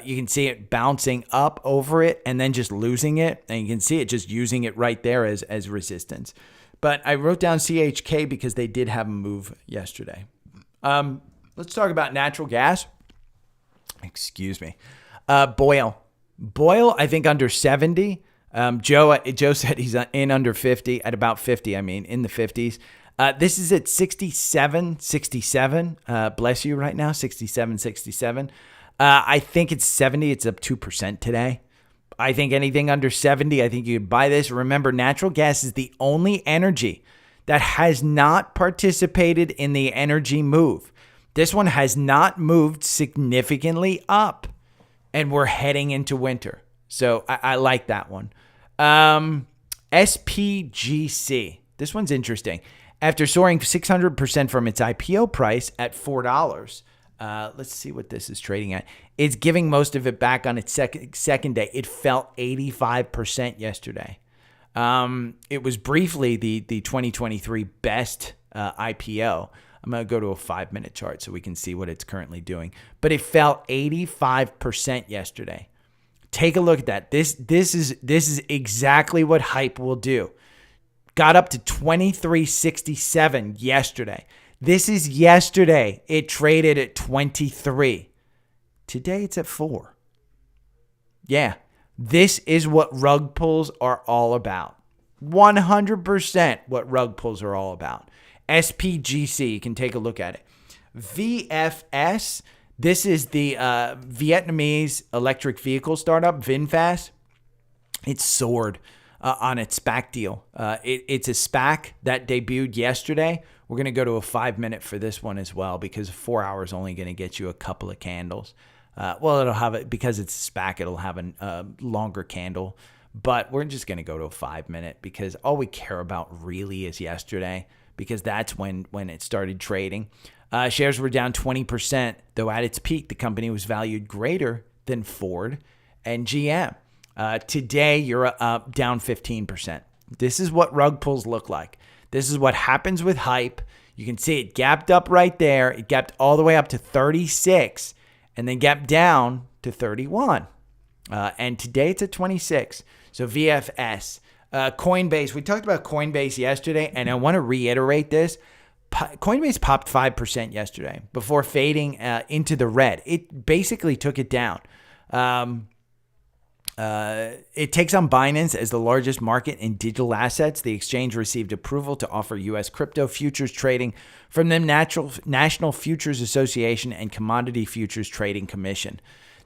You can see it bouncing up over it and then just losing it. And you can see it just using it right there as resistance. But I wrote down CHK because they did have a move yesterday. Let's talk about natural gas. Excuse me. Boyle, I think under 70. Joe said he's in under 50, at about 50, in the 50s. This is at 67. Bless you right now, 67. I think it's 70. It's up 2% today. I think anything under 70, I think you could buy this. Remember, natural gas is the only energy that has not participated in the energy move. This one has not moved significantly up, and we're heading into winter. So I like that one. SPGC. This one's interesting. After soaring 600% from its IPO price at $4, let's see what this is trading at. It's giving most of it back on its second day. It fell 85% yesterday. It was briefly the 2023 best IPO. I'm going to go to a 5-minute chart so we can see what it's currently doing. But it fell 85% yesterday. Take a look at that. This is exactly what hype will do. Got up to 23.67 yesterday. This is yesterday. It traded at 23. Today it's at 4. Yeah, this is what rug pulls are all about. 100% what rug pulls are all about. SPGC, you can take a look at it. VFS, this is the Vietnamese electric vehicle startup, VinFast. It soared on its SPAC deal. It's a SPAC that debuted yesterday. We're going to go to a 5-minute for this one as well because 4 hours only going to get you a couple of candles. It'll have it because it's a SPAC. It'll have a longer candle. but we're just going to go to a 5-minute because all we care about really is yesterday, because that's when it started trading. Shares were down 20%, though at its peak, the company was valued greater than Ford and GM. Today, you're up down 15%. This is what rug pulls look like. This is what happens with hype. You can see it gapped up right there. It gapped all the way up to 36 and then gapped down to 31. And today it's at 26. So VFS. Coinbase. We talked about Coinbase yesterday, and I want to reiterate this. Coinbase popped 5% yesterday before fading into the red. It basically took it down. It takes on Binance as the largest market in digital assets. The exchange received approval to offer U.S. crypto futures trading from the National Futures Association and Commodity Futures Trading Commission.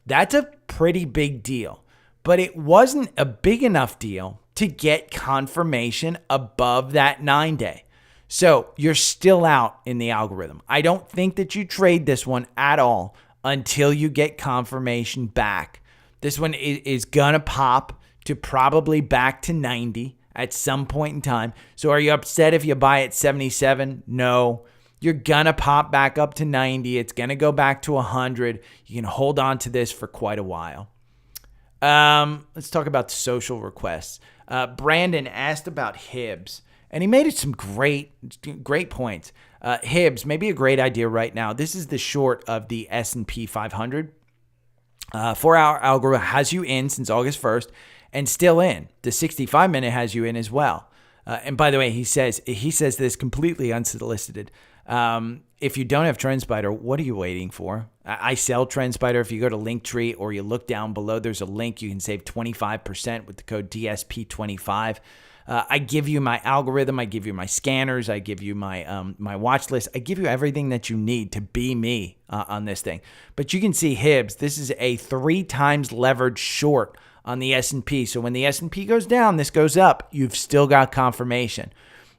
That's a pretty big deal, but it wasn't a big enough deal to get confirmation above that 9-day. So you're still out in the algorithm. I don't think that you trade this one at all until you get confirmation back. This one is going to pop to probably back to 90 at some point in time. So are you upset if you buy at 77? No. You're going to pop back up to 90. It's going to go back to 100. You can hold on to this for quite a while. Let's talk about social requests. Brandon asked about HIBs, and he made some great points. HIBs may be a great idea right now. This is the short of the S&P 500. 4-hour algo has you in since August 1st and still in. The 65-minute has you in as well. And by the way, he says this completely unsolicited. If you don't have TrendSpider, what are you waiting for? I sell TrendSpider. If you go to Linktree or you look down below, there's a link. You can save 25% with the code DSP25. I give you my algorithm. I give you my scanners. I give you my my watch list. I give you everything that you need to be me on this thing. But you can see HIBs. This is a 3 times levered short on the S&P. So when the S&P goes down, this goes up. You've still got confirmation.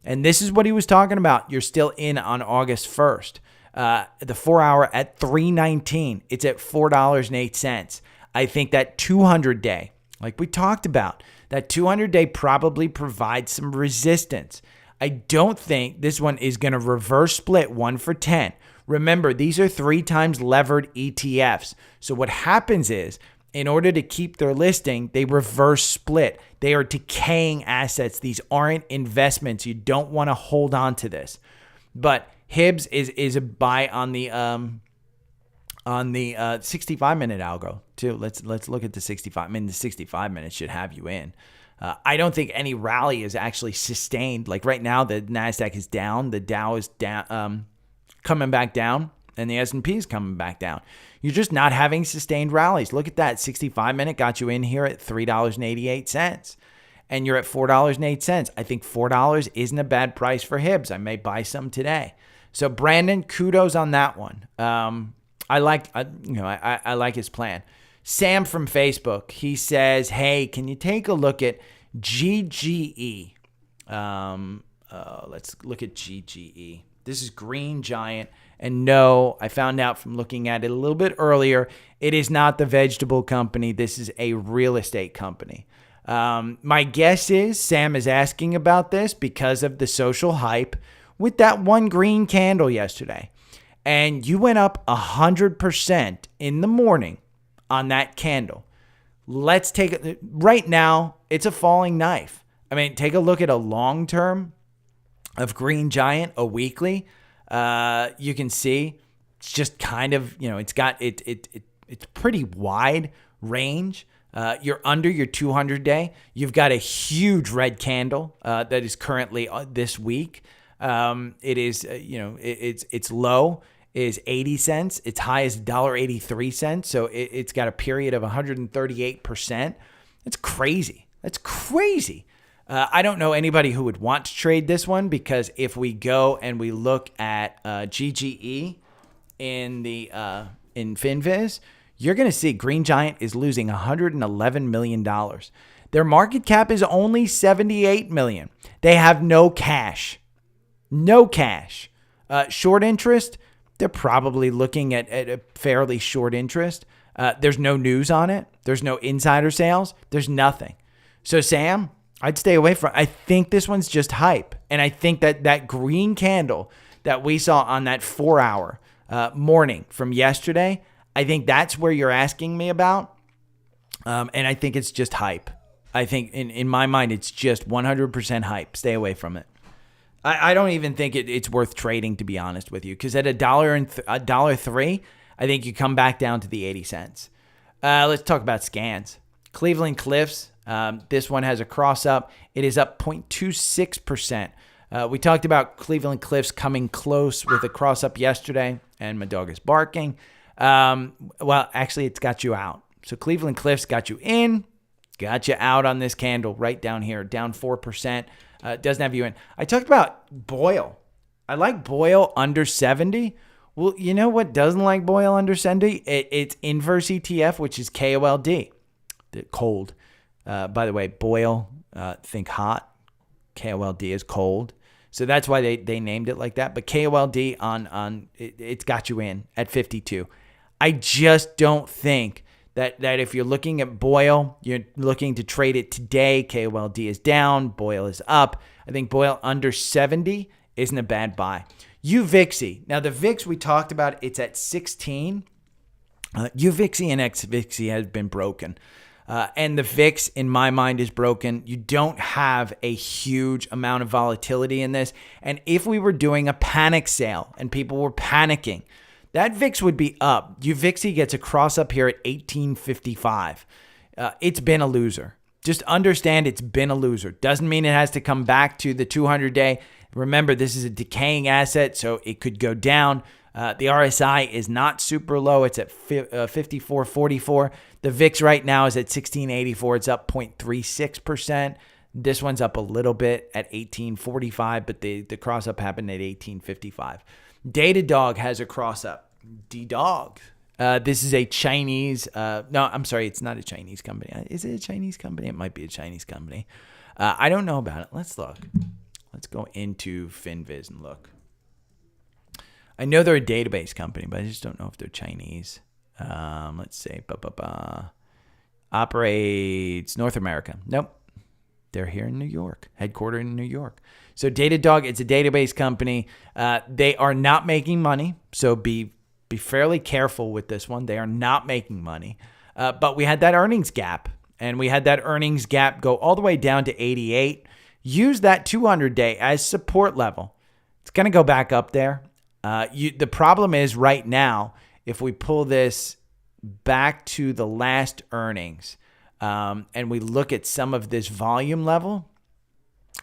And this is what he was talking about. You're still in on August 1st. The 4-hour at $3.19. It's at $4.08. I think that 200-day, like we talked about, that 200-day probably provides some resistance. I don't think this one is going to reverse split 1 for 10. Remember, these are 3 times levered ETFs. So what happens is, in order to keep their listing, they reverse split. They are decaying assets. These aren't investments. You don't want to hold on to this. But HIBs is a buy on the 65-minute algo too. Let's look at the 65. I mean, the 65 minutes should have you in. I don't think any rally is actually sustained. Like right now, the Nasdaq is down, the Dow is down, coming back down, and the S&P is coming back down. You're just not having sustained rallies. Look at that. 65-minute got you in here at $3.88. And you're at $4.08. I think $4 isn't a bad price for HIBs. I may buy some today. So Brandon, kudos on that one. I like his plan. Sam from Facebook, he says, hey, can you take a look at GGE? Let's look at GGE. This is Green Giant. And no, I found out from looking at it a little bit earlier, it is not the vegetable company. This is a real estate company. My guess is Sam is asking about this because of the social hype with that one green candle yesterday. And you went up 100% in the morning on that candle. Let's take it. Right now, it's a falling knife. I mean, take a look at a long term of Green Giant, a weekly. You can see it's just kind of, it's got it's pretty wide range. You're under your 200-day. You've got a huge red candle that is currently this week. It is, its low is 80 cents. Its high is $1.83. So it's got a period of 138%. It's crazy. That's crazy. I don't know anybody who would want to trade this one, because if we go and we look at GGE in FinViz, you're going to see Green Giant is losing $111 million. Their market cap is only $78 million. They have no cash. No cash. Short interest, they're probably looking at a fairly short interest. There's no news on it. There's no insider sales. There's nothing. So Sam, I'd stay away from. I think this one's just hype, and I think that green candle that we saw on that 4-hour morning from yesterday, I think that's where you're asking me about, and I think it's just hype. I think in my mind, it's just 100% hype. Stay away from it. I don't even think it's worth trading, to be honest with you, because at $1.03, I think you come back down to the 80 cents. Let's talk about scans. Cleveland Cliffs. This one has a cross up. It is up 0.26%. We talked about Cleveland Cliffs coming close with a cross up yesterday, and my dog is barking. Well, actually, it's got you out. So Cleveland Cliffs got you in, got you out on this candle right down here, down 4%. Doesn't have you in. I talked about Boyle. I like Boyle under 70. Well, you know what doesn't like Boyle under 70? It's inverse ETF, which is KOLD. Cold. By the way, Boyle, think hot. KOLD is cold. So that's why they named it like that. But KOLD it's got you in at 52. I just don't think that if you're looking at Boyle, you're looking to trade it today. KOLD is down. Boyle is up. I think Boyle under 70 isn't a bad buy. UVIXY. Now, the VIX we talked about, it's at 16. UVIXY and XVIXY has been broken. And the VIX, in my mind, is broken. You don't have a huge amount of volatility in this. And if we were doing a panic sale and people were panicking, that VIX would be up. UVIXY gets a cross up here at 1855. It's been a loser. Just understand it's been a loser. Doesn't mean it has to come back to the 200-day. Remember, this is a decaying asset, so it could go down. The RSI is not super low. It's at 54.44. The VIX right now is at 1684. It's up 0.36%. This one's up a little bit at 1845, but the cross up happened at 1855. Datadog has a cross up. D-Dog. This is a Chinese. No, I'm sorry. It's not a Chinese company. Is it a Chinese company? It might be a Chinese company. I don't know about it. Let's look. Let's go into FinViz and look. I know they're a database company, but I just don't know if they're Chinese. Let's see. Operates North America. Nope. They're here in New York, headquartered in New York. So Datadog, it's a database company. They are not making money, so be fairly careful with this one. They are not making money. But we had that earnings gap, and we had that earnings gap go all the way down to 88. Use that 200-day as support level. It's going to go back up there. The problem is right now, if we pull this back to the last earnings, and we look at some of this volume level,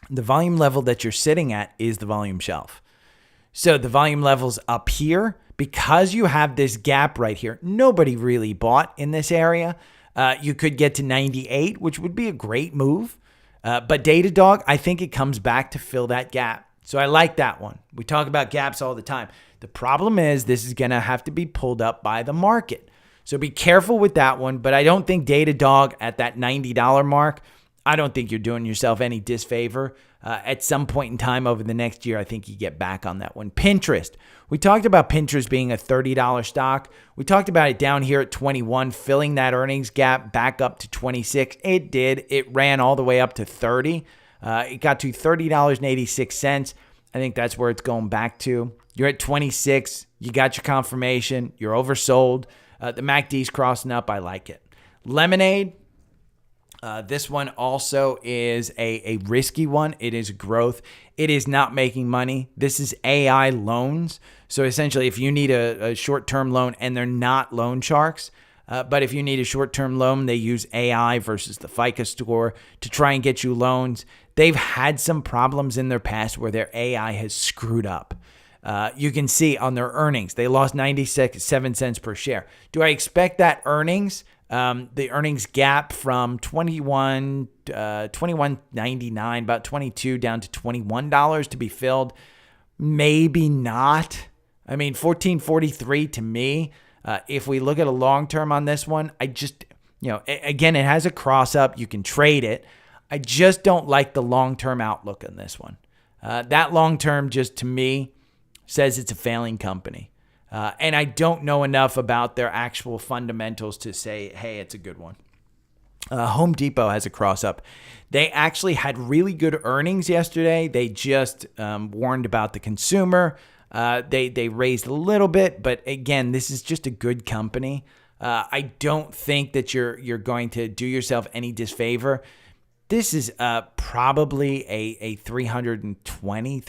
the volume level that you're sitting at is the volume shelf. So the volume level's up here because you have this gap right here. Nobody really bought in this area. You could get to 98, which would be a great move. But Datadog, I think it comes back to fill that gap. So I like that one. We talk about gaps all the time. The problem is this is going to have to be pulled up by the market. So be careful with that one. But I don't think Datadog at that $90 mark, I don't think you're doing yourself any disfavor. At some point in time over the next year, I think you get back on that one. Pinterest. We talked about Pinterest being a $30 stock. We talked about it down here at 21, filling that earnings gap back up to 26. It did. It ran all the way up to 30. It got to $30.86. I think that's where it's going back to. You're at 26. You got your confirmation. You're oversold. The MACD's crossing up. I like it. Lemonade. This one also is a risky one. It is growth. It is not making money. This is AI loans. So essentially, if you need a short-term loan, and they're not loan sharks, but if you need a short-term loan, they use AI versus the FICO score to try and get you loans. They've had some problems in their past where their AI has screwed up. You can see on their earnings, they lost 97 cents per share. Do I expect that earnings? The earnings gap from $21.99, about $22 down to $21 to be filled? Maybe not. I mean, $14.43 to me. If we look at a long term on this one, I just, again, it has a cross up. You can trade it. I just don't like the long term outlook on this one. That long term just to me says it's a failing company. And I don't know enough about their actual fundamentals to say, hey, it's a good one. Home Depot has a cross up. They actually had really good earnings yesterday. They just warned about the consumer. They raised a little bit, but again, this is just a good company. I don't think that you're going to do yourself any disfavor. This is probably a 320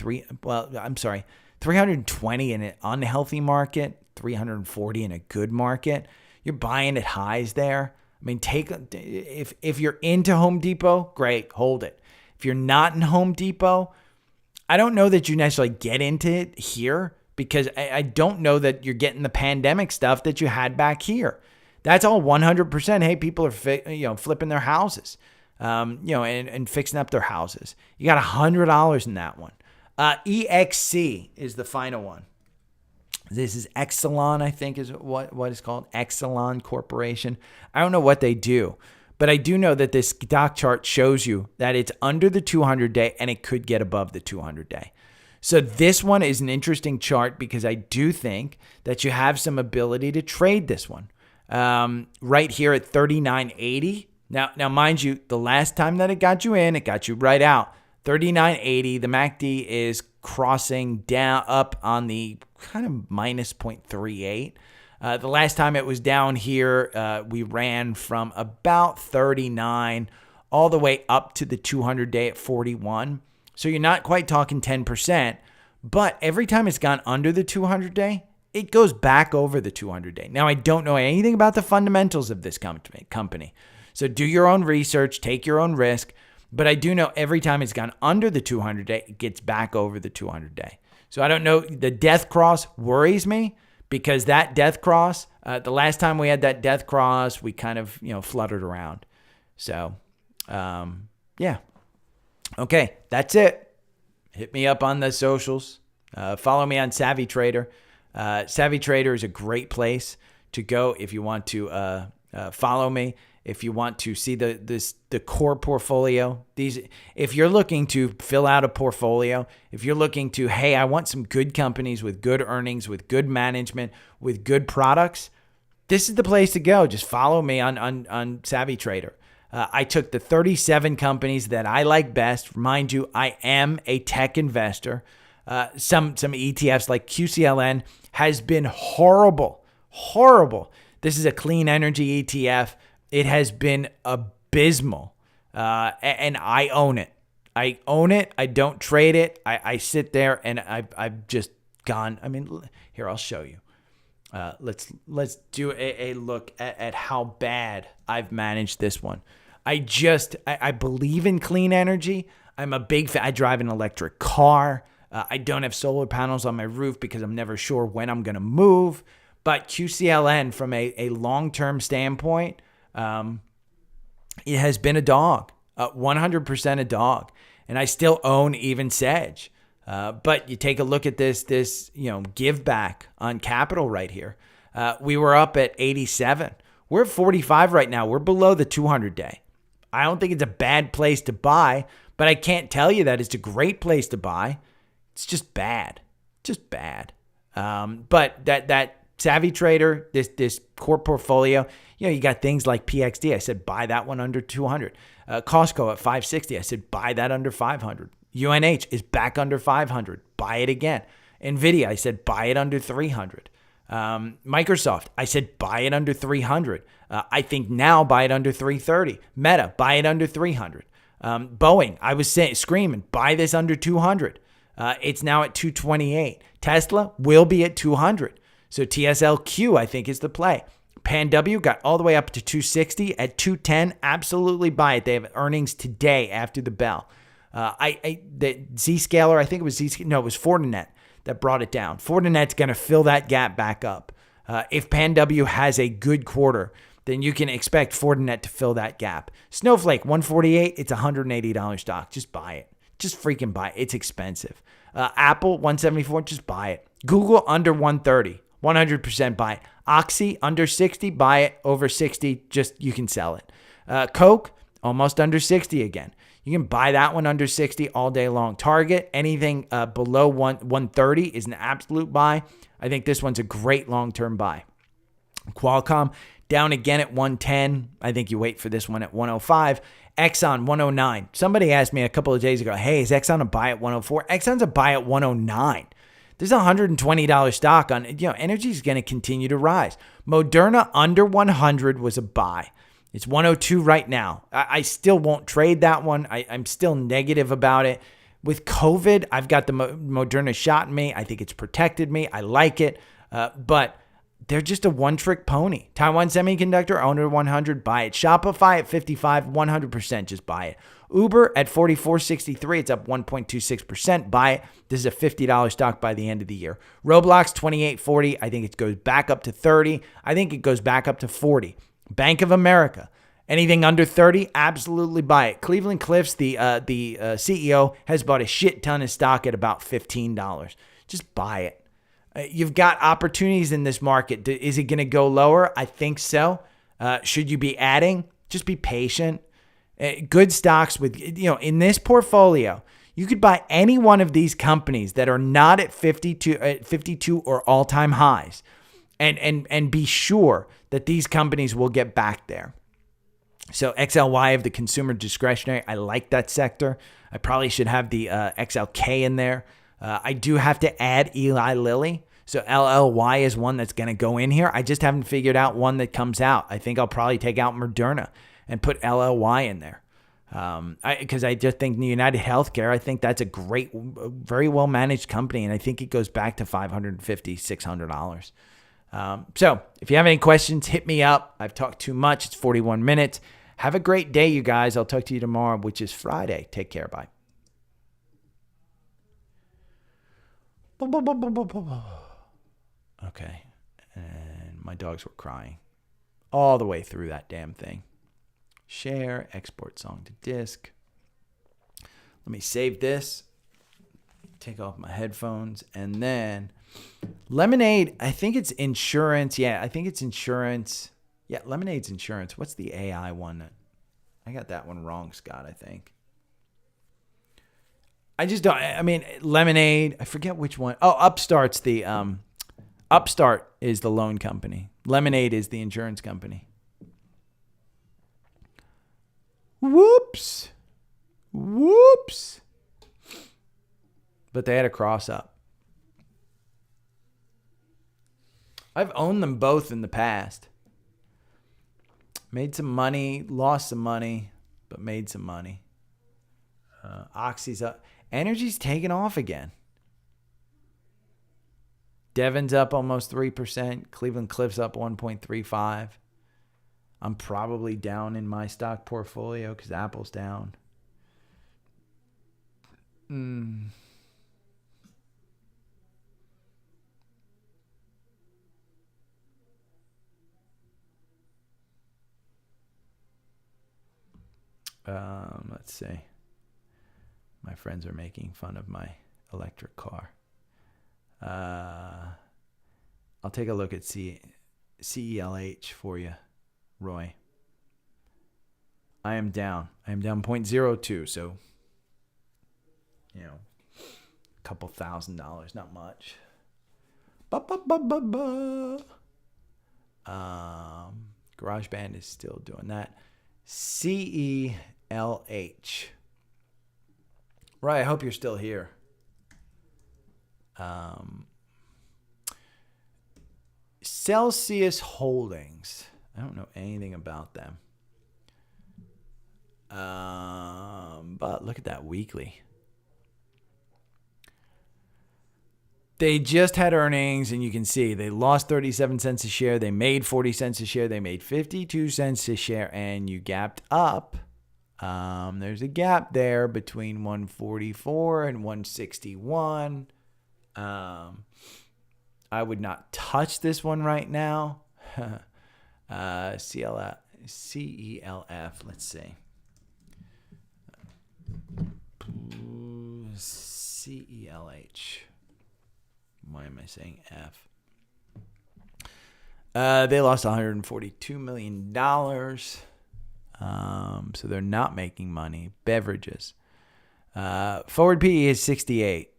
in an unhealthy market, 340 in a good market. You're buying at highs there. I mean, if you're into Home Depot, great, hold it. If you're not in Home Depot, I don't know that you necessarily get into it here because I don't know that you're getting the pandemic stuff that you had back here. That's all 100%. Hey, people are flipping their houses, and fixing up their houses. You got $100 in that one. EXC is the final one. This is Exelon, I think is what it's called. Exelon Corporation. I don't know what they do, but I do know that this stock chart shows you that it's under the 200-day and it could get above the 200-day. So this one is an interesting chart because I do think that you have some ability to trade this one. Right here at 39.80. Now, mind you, the last time that it got you in, it got you right out. 39.80. The MACD is crossing down up on the kind of minus 0.38. The last time it was down here, we ran from about 39 all the way up to the 200-day at 41. So you're not quite talking 10%, but every time it's gone under the 200-day, it goes back over the 200-day. Now, I don't know anything about the fundamentals of this company. So do your own research, take your own risk. But I do know every time it's gone under the 200-day, it gets back over the 200-day. So I don't know. The death cross worries me because that death cross, the last time we had that death cross, we kind of, fluttered around. So, yeah. Okay, that's it. Hit me up on the socials. Follow me on Savvy Trader. Savvy Trader is a great place to go if you want to follow me. If you want to see the core portfolio, if you're looking to fill out a portfolio, if you're looking to, hey, I want some good companies with good earnings, with good management, with good products, this is the place to go. Just follow me on Savvy Trader. I took the 37 companies that I like best. Mind you, I am a tech investor. Some ETFs like QCLN has been horrible. This is a clean energy ETF. It has been abysmal, and I own it. I don't trade it. I sit there, and I've just gone. I mean, here, I'll show you. Let's do a look at how bad I've managed this one. I believe in clean energy. I'm a big fan. I drive an electric car. I don't have solar panels on my roof because I'm never sure when I'm going to move. But QCLN, from a long-term standpoint, it has been a dog, 100% a dog. And I still own even Sedge. But you take a look at this give back on capital right here. We were up at 87. We're at 45 right now. We're below the 200-day. I don't think it's a bad place to buy, but I can't tell you that it's a great place to buy. It's just bad. But that Savvy Trader, this core portfolio, you got things like PXD. I said, buy that one under 200. Costco at 560. I said, buy that under 500. UNH is back under 500. Buy it again. NVIDIA, I said, buy it under 300. Microsoft, I said, buy it under 300. I think now buy it under 330. Meta, buy it under 300. Boeing, I was screaming, buy this under 200. It's now at 228. Tesla will be at 200. So TSLQ, I think, is the play. PanW got all the way up to 260 at 210. Absolutely buy it. They have earnings today after the bell. The Zscaler, I think it was it was Fortinet that brought it down. Fortinet's going to fill that gap back up. If PanW has a good quarter, then you can expect Fortinet to fill that gap. Snowflake, 148, it's $180 stock. Just buy it. Just freaking buy it. It's expensive. Apple, 174, just buy it. Google, under 130, 100% buy it. Oxy, under 60, buy it. Over 60, just you can sell it. Coke, almost under 60 again. You can buy that one under 60 all day long. Target, anything below 130 is an absolute buy. I think this one's a great long-term buy. Qualcomm, down again at 110. I think you wait for this one at 105. Exxon 109. Somebody asked me a couple of days ago, hey, is Exxon a buy at 104? Exxon's a buy at 109. There's a $120 stock on, energy is going to continue to rise. Moderna under 100 was a buy. It's 102 right now. I still won't trade that one. I'm still negative about it. With COVID, I've got the Moderna shot in me. I think it's protected me. I like it. But they're just a one-trick pony. Taiwan Semiconductor, under 100, buy it. Shopify at 55, 100%, just buy it. Uber at 44.63, it's up 1.26%, buy it. This is a $50 stock by the end of the year. Roblox, 28.40, I think it goes back up to 30. I think it goes back up to 40. Bank of America, anything under 30, absolutely buy it. Cleveland Cliffs, the CEO, has bought a shit ton of stock at about $15. Just buy it. You've got opportunities in this market. Is it going to go lower? I think so. Should you be adding? Just be patient. Good stocks with, in this portfolio, you could buy any one of these companies that are not at 52 or all-time highs and be sure that these companies will get back there. So XLY of the consumer discretionary, I like that sector. I probably should have the XLK in there. I do have to add Eli Lilly. So LLY is one that's going to go in here. I just haven't figured out one that comes out. I think I'll probably take out Moderna and put LLY in there. Because I just think United Healthcare, I think that's a great, very well-managed company. And I think it goes back to $550, $600. So if you have any questions, hit me up. I've talked too much. It's 41 minutes. Have a great day, you guys. I'll talk to you tomorrow, which is Friday. Take care. Bye. Okay. And my dogs were crying all the way through that damn thing. Share, export song to disk. Let me save this. Take off my headphones. And then Lemonade, I think it's insurance. Yeah, I think it's insurance. Yeah, Lemonade's insurance. What's the AI one? I got that one wrong, Scott, I think. I just don't, Lemonade, I forget which one. Oh, Upstart is the loan company. Lemonade is the insurance company. Whoops. But they had a cross up. I've owned them both in the past. Made some money, lost some money, but made some money. Oxy's up. Energy's taken off again. Devon's up almost 3%. Cleveland Cliffs up 1.35. I'm probably down in my stock portfolio because Apple's down. Let's see. My friends are making fun of my electric car. I'll take a look at CELH for you, Roy. I am down 0.02, so a couple $1,000, not much. GarageBand is still doing that. CELH. Right, I hope you're still here. Celsius Holdings. I don't know anything about them. But look at that weekly. They just had earnings, and you can see they lost 37 cents a share. They made 40 cents a share. They made 52 cents a share, and you gapped up. There's a gap there between 144 and 161. I would not touch this one right now. CELF. Let's see. CELH. Why am I saying F? They lost $142 million. So they're not making money. Beverages. Forward PE is 68.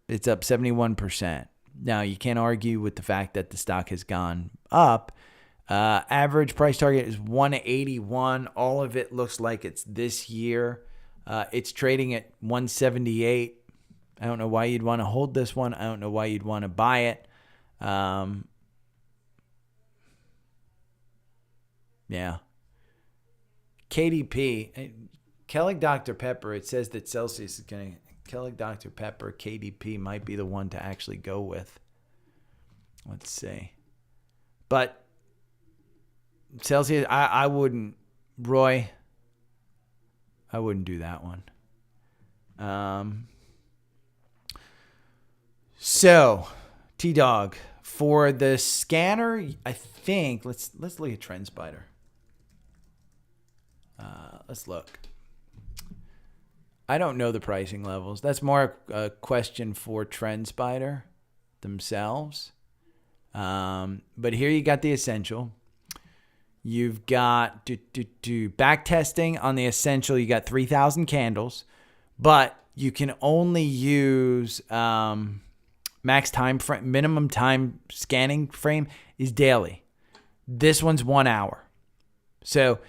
It's up 71%. Now, you can't argue with the fact that the stock has gone up. Average price target is 181. All of it looks like it's this year. It's trading at 178. I don't know why you'd want to hold this one. I don't know why you'd want to buy it. Yeah. KDP, Kellogg Dr. Pepper, it says that Celsius is going to, Kellogg Dr. Pepper, KDP might be the one to actually go with. Let's see. But Celsius, I wouldn't, Roy, I wouldn't do that one. So, T-Dog, for the scanner, I think, let's look at TrendSpider. Let's look. I don't know the pricing levels. That's more a question for TrendSpider themselves. But here you got the essential. You've got back testing on the essential. You got 3,000 candles, but you can only use max time frame, minimum time scanning frame is daily. This one's 1 hour. So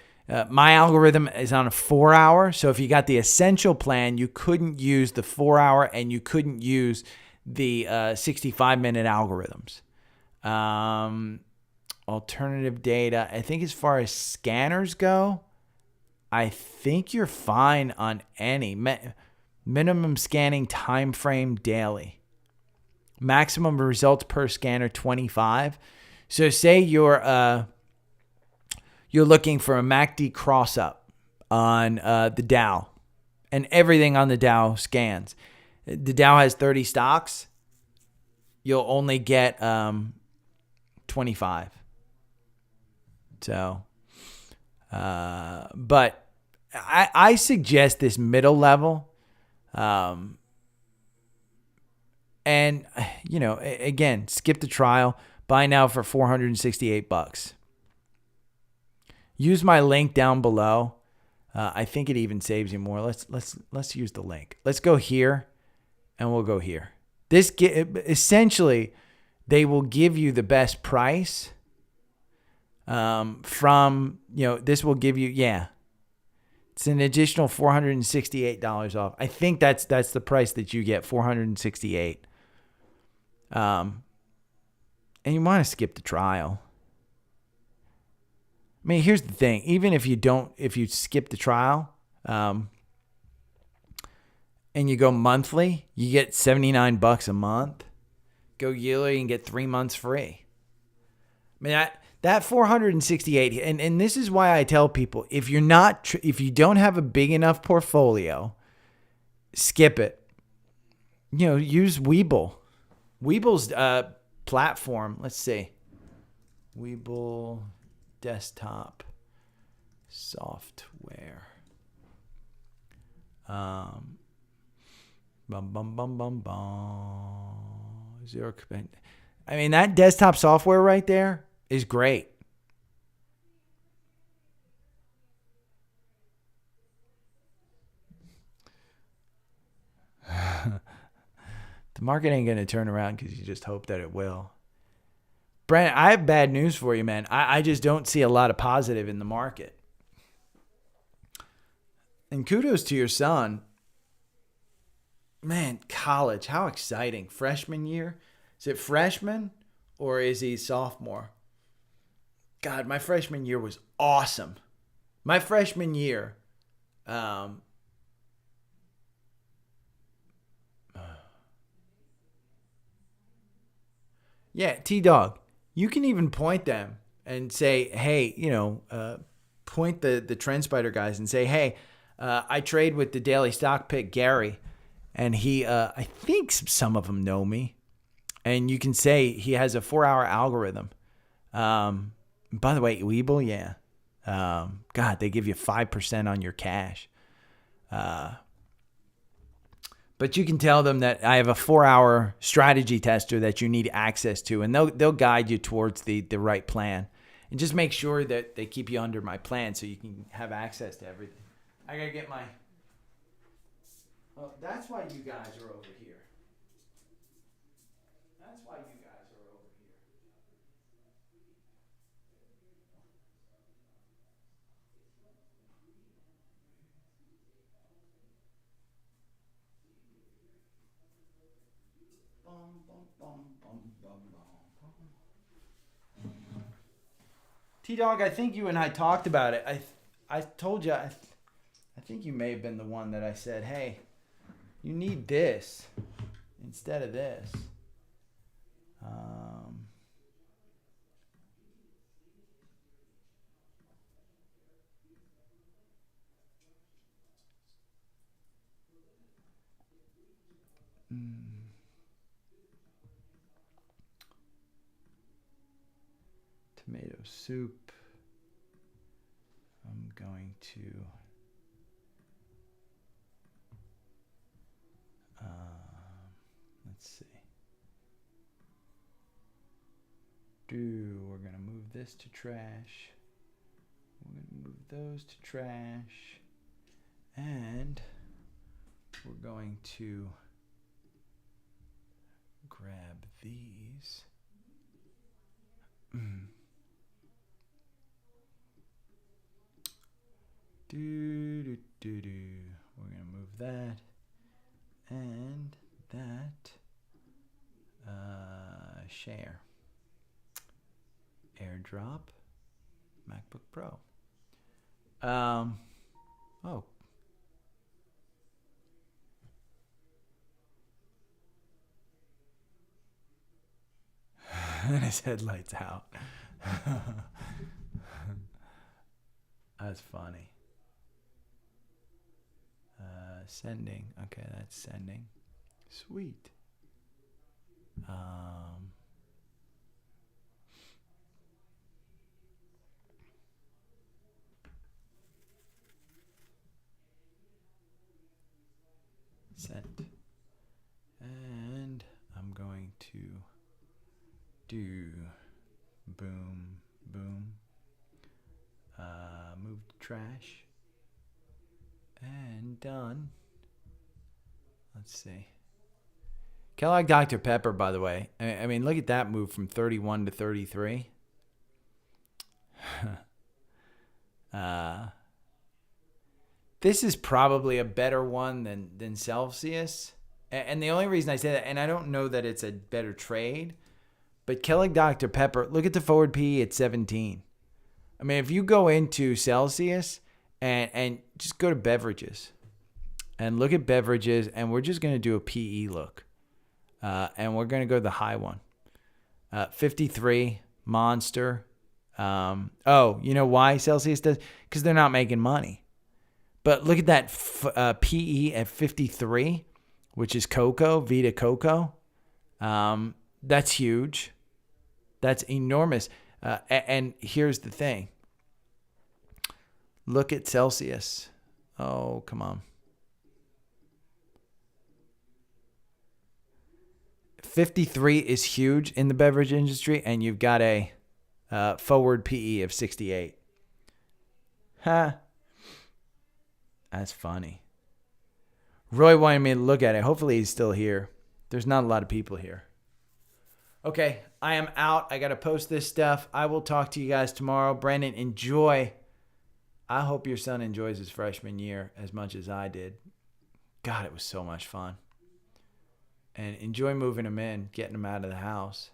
my algorithm is on a 4 hour. So if you got the essential plan, you couldn't use the 4 hour and you couldn't use the 65-minute algorithms. Alternative data. I think as far as scanners go, I think you're fine on any. Minimum scanning time frame daily. Maximum results per scanner 25. So say you're looking for a MACD cross up on the Dow, and everything on the Dow scans. The Dow has 30 stocks. You'll only get 25. So, but I suggest this middle level. And, you know, again, skip the trial. Buy now for $468. Use my link down below. I think it even saves you more. Let's use the link. Let's go here, and we'll go here. This essentially, they will give you the best price. From, you know, this will give you, it's an additional $468 off. I think that's the price that you get, $468. And you want to skip the trial. I mean, here's the thing. Even if you skip the trial, and you go monthly, you get $79 a month. Go yearly and get 3 months free. I mean, that 468, and this is why I tell people, if you don't have a big enough portfolio, skip it. You know, use Webull. Webull's platform. Let's see. Webull desktop software. Zero. I mean, that desktop software right there is great. The market ain't going to turn around because you just hope that it will. Brent, I have bad news for you, man. I just don't see a lot of positive in the market. And kudos to your son. Man, college, how exciting. Freshman year? Is it freshman or is he sophomore? God, my freshman year was awesome. My freshman year, yeah, T-Dog, you can even point them and say, hey, you know, point the TrendSpider guys and say, hey, I trade with the Daily Stock Pick, Gary, and he, I think some of them know me. And you can say he has a 4-hour algorithm. By the way, Webull, yeah. God, they give you 5% on your cash. But you can tell them that I have a 4-hour strategy tester that you need access to, and they'll guide you towards the right plan. And just make sure that they keep you under my plan so you can have access to everything. I gotta get my. Oh, that's why you guys are over here. That's why you guys are over here. T-Dog, I think you and I talked about it. I told you, I think you may have been the one that I said, hey, you need this instead of this. Tomato soup. I'm going to let's see. We're going to move this to trash. We're going to move those to trash. And we're going to grab these. We're going to move that and that. Share. AirDrop. MacBook Pro. Oh. And his headlights out. That's funny. Sending. Okay, that's sending. Sweet. Sent. And I'm going to do boom, boom. Move to trash. And done. Let's see. Kellogg Dr. Pepper, by the way. I mean, look at that move from 31 to 33. This is probably a better one than Celsius. And the only reason I say that, and I don't know that it's a better trade, but Kellogg Dr. Pepper, look at the forward PE at 17. I mean, if you go into Celsius and just go to beverages and look at beverages, and we're just going to do a PE look. And we're going to go to the high one. 53, Monster. Oh, you know why Celsius does? Because they're not making money. But look at that PE at 53, which is Cocoa, Vita Cocoa. That's huge. That's enormous. And here's the thing. Look at Celsius. Oh, come on. 53 is huge in the beverage industry, and you've got a forward PE of 68. Huh. That's funny. Roy wanted me to look at it. Hopefully he's still here. There's not a lot of people here. Okay, I am out. I got to post this stuff. I will talk to you guys tomorrow. Brandon, enjoy. I hope your son enjoys his freshman year as much as I did. God, it was so much fun. And enjoy moving him in, getting him out of the house.